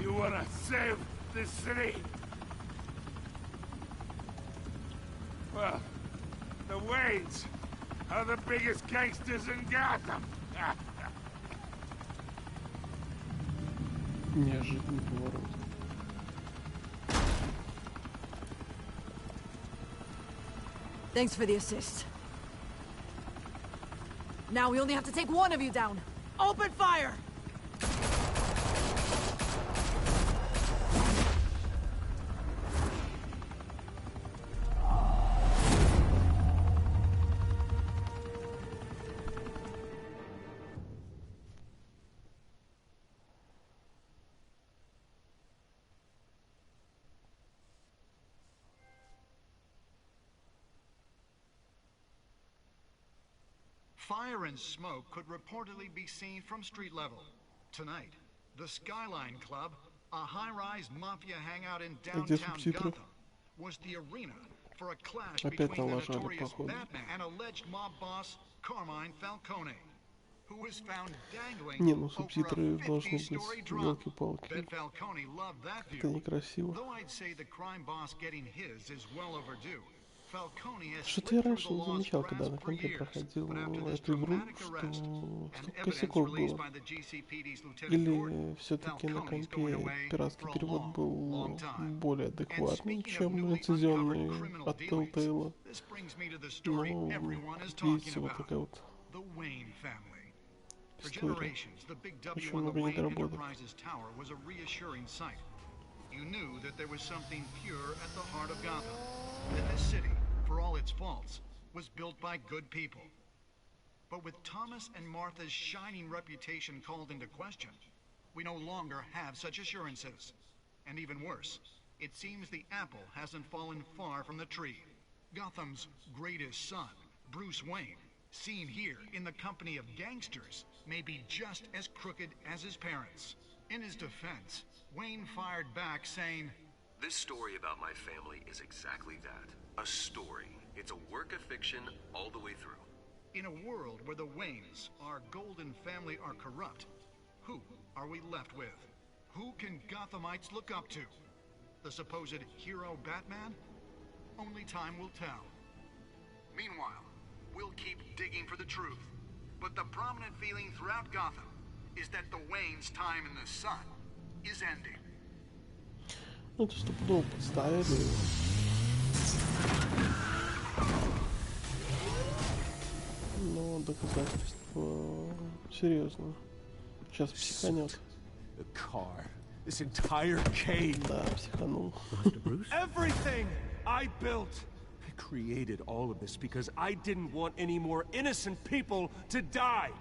You wanna save this city? Well, the Waynes are the biggest gangsters in Gotham. Неожиданный поворот. Thanks for the assist. Now we only have to take one of you down. Open fire! Fire and smoke could reportedly be seen from street level. Tonight, the Skyline Club, a high-rise mafia hangout in downtown Gotham, was the arena for a clash between the notorious Batman and alleged mob boss Carmine Falcone, who was found dangling over a 50-story drop. Bet Falcone loved that view. Though I'd say the crime boss getting his is well overdue. Что-то я раньше не замечал, когда на компе проходил эту игру, что столько косяков было. Или все-таки на компе пиратский перевод был более адекватным, чем лицензионный от telltale. Но, видите, вот такая вот история. Очень много недоработок. You knew that there was something pure at the heart of Gotham. That this city, for all its faults, was built by good people. But with Thomas and Martha's shining reputation called into question, we no longer have such assurances. And even worse, it seems the apple hasn't fallen far from the tree. Gotham's greatest son, Bruce Wayne, seen here in the company of gangsters, may be just as crooked as his parents. In his defense, Wayne fired back saying, "This story about my family is exactly that. A story. It's a work of fiction all the way through." In a world where the Waynes, our golden family, are corrupt, who are we left with? Who can Gothamites look up to? The supposed hero Batman? Only time will tell. Meanwhile, we'll keep digging for the truth. But the prominent feeling throughout Gotham is that the Waynes' time in the sun is ending. Ну, это стопудово подставили. Но доказательства серьезно. Сейчас психанет. The car. This entire cave. Да, психанул. Everything I built. I created all of this because I didn't want any more innocent people to die.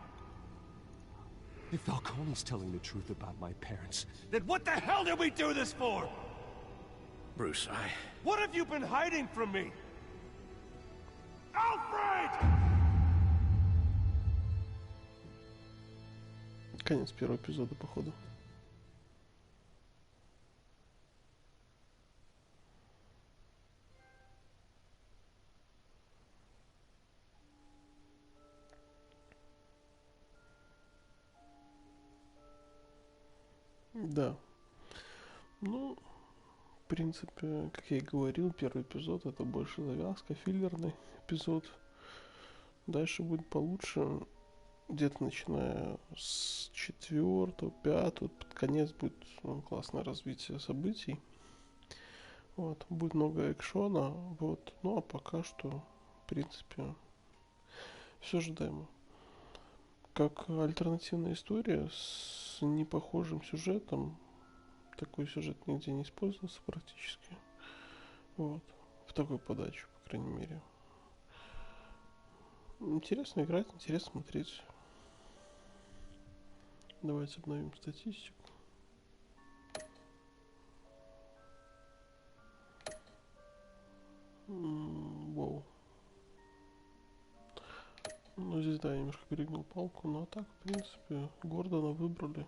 If Falcone's telling the truth about my parents, then what the hell did we do this for? Bruce, What have you been hiding from me? Alfred! Конец первого эпизода, походу. Да. Ну, в принципе, как я и говорил, первый эпизод это больше завязка, филлерный эпизод. Дальше будет получше. Где-то начиная с 4-го, 5-го, под конец будет классное развитие событий. Вот, будет много экшона. Вот. Ну а пока что, в принципе, все ожидаемо. Как альтернативная история с непохожим сюжетом. Такой сюжет нигде не использовался практически. Вот. В такой подаче, по крайней мере. Интересно играть, интересно смотреть. Давайте обновим статистику. Воу. Ну, здесь, да, я немножко перегнул палку, но так, в принципе, Гордона выбрали.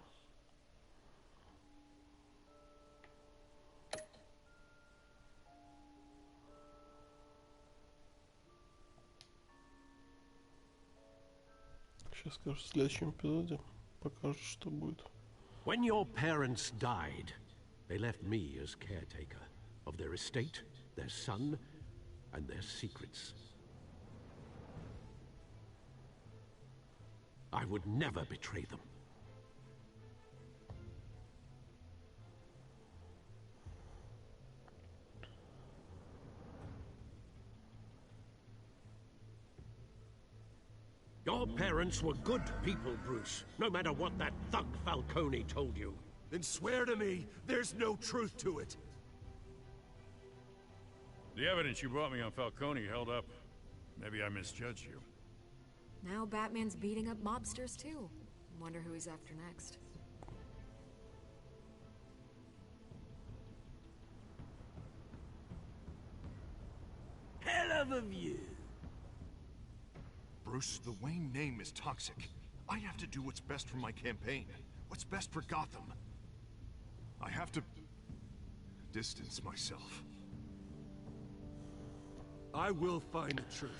Сейчас скажу, в следующем эпизоде покажут, что будет. When your parents died, they left me as caretaker of their estate, their son, and their secrets. I would never betray them. Your parents were good people, Bruce, no matter what that thug Falcone told you. Then swear to me there's no truth to it. The evidence you brought me on Falcone held up. Maybe I misjudged you. Now Batman's beating up mobsters too. Wonder who he's after next. Hell of a view. Bruce, the Wayne name is toxic. I have to do what's best for my campaign. What's best for Gotham. I have to distance myself. I will find the truth.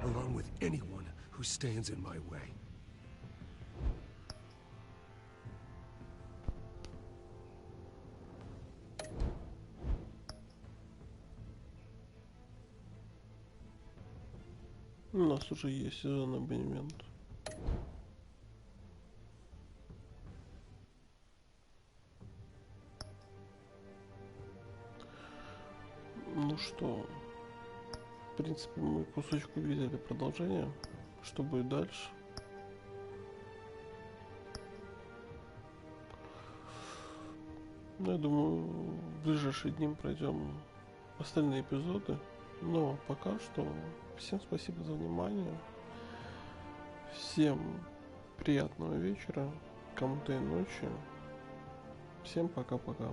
Along with anyone who stands in my way. У нас уже есть сезонный абонемент. Ну что, в принципе, мы кусочек увидели продолжение. Что будет дальше? Ну, я думаю, в ближайшие дни пройдем остальные эпизоды. Но пока что всем спасибо за внимание. Всем приятного вечера, кому-то и ночи. Всем пока-пока.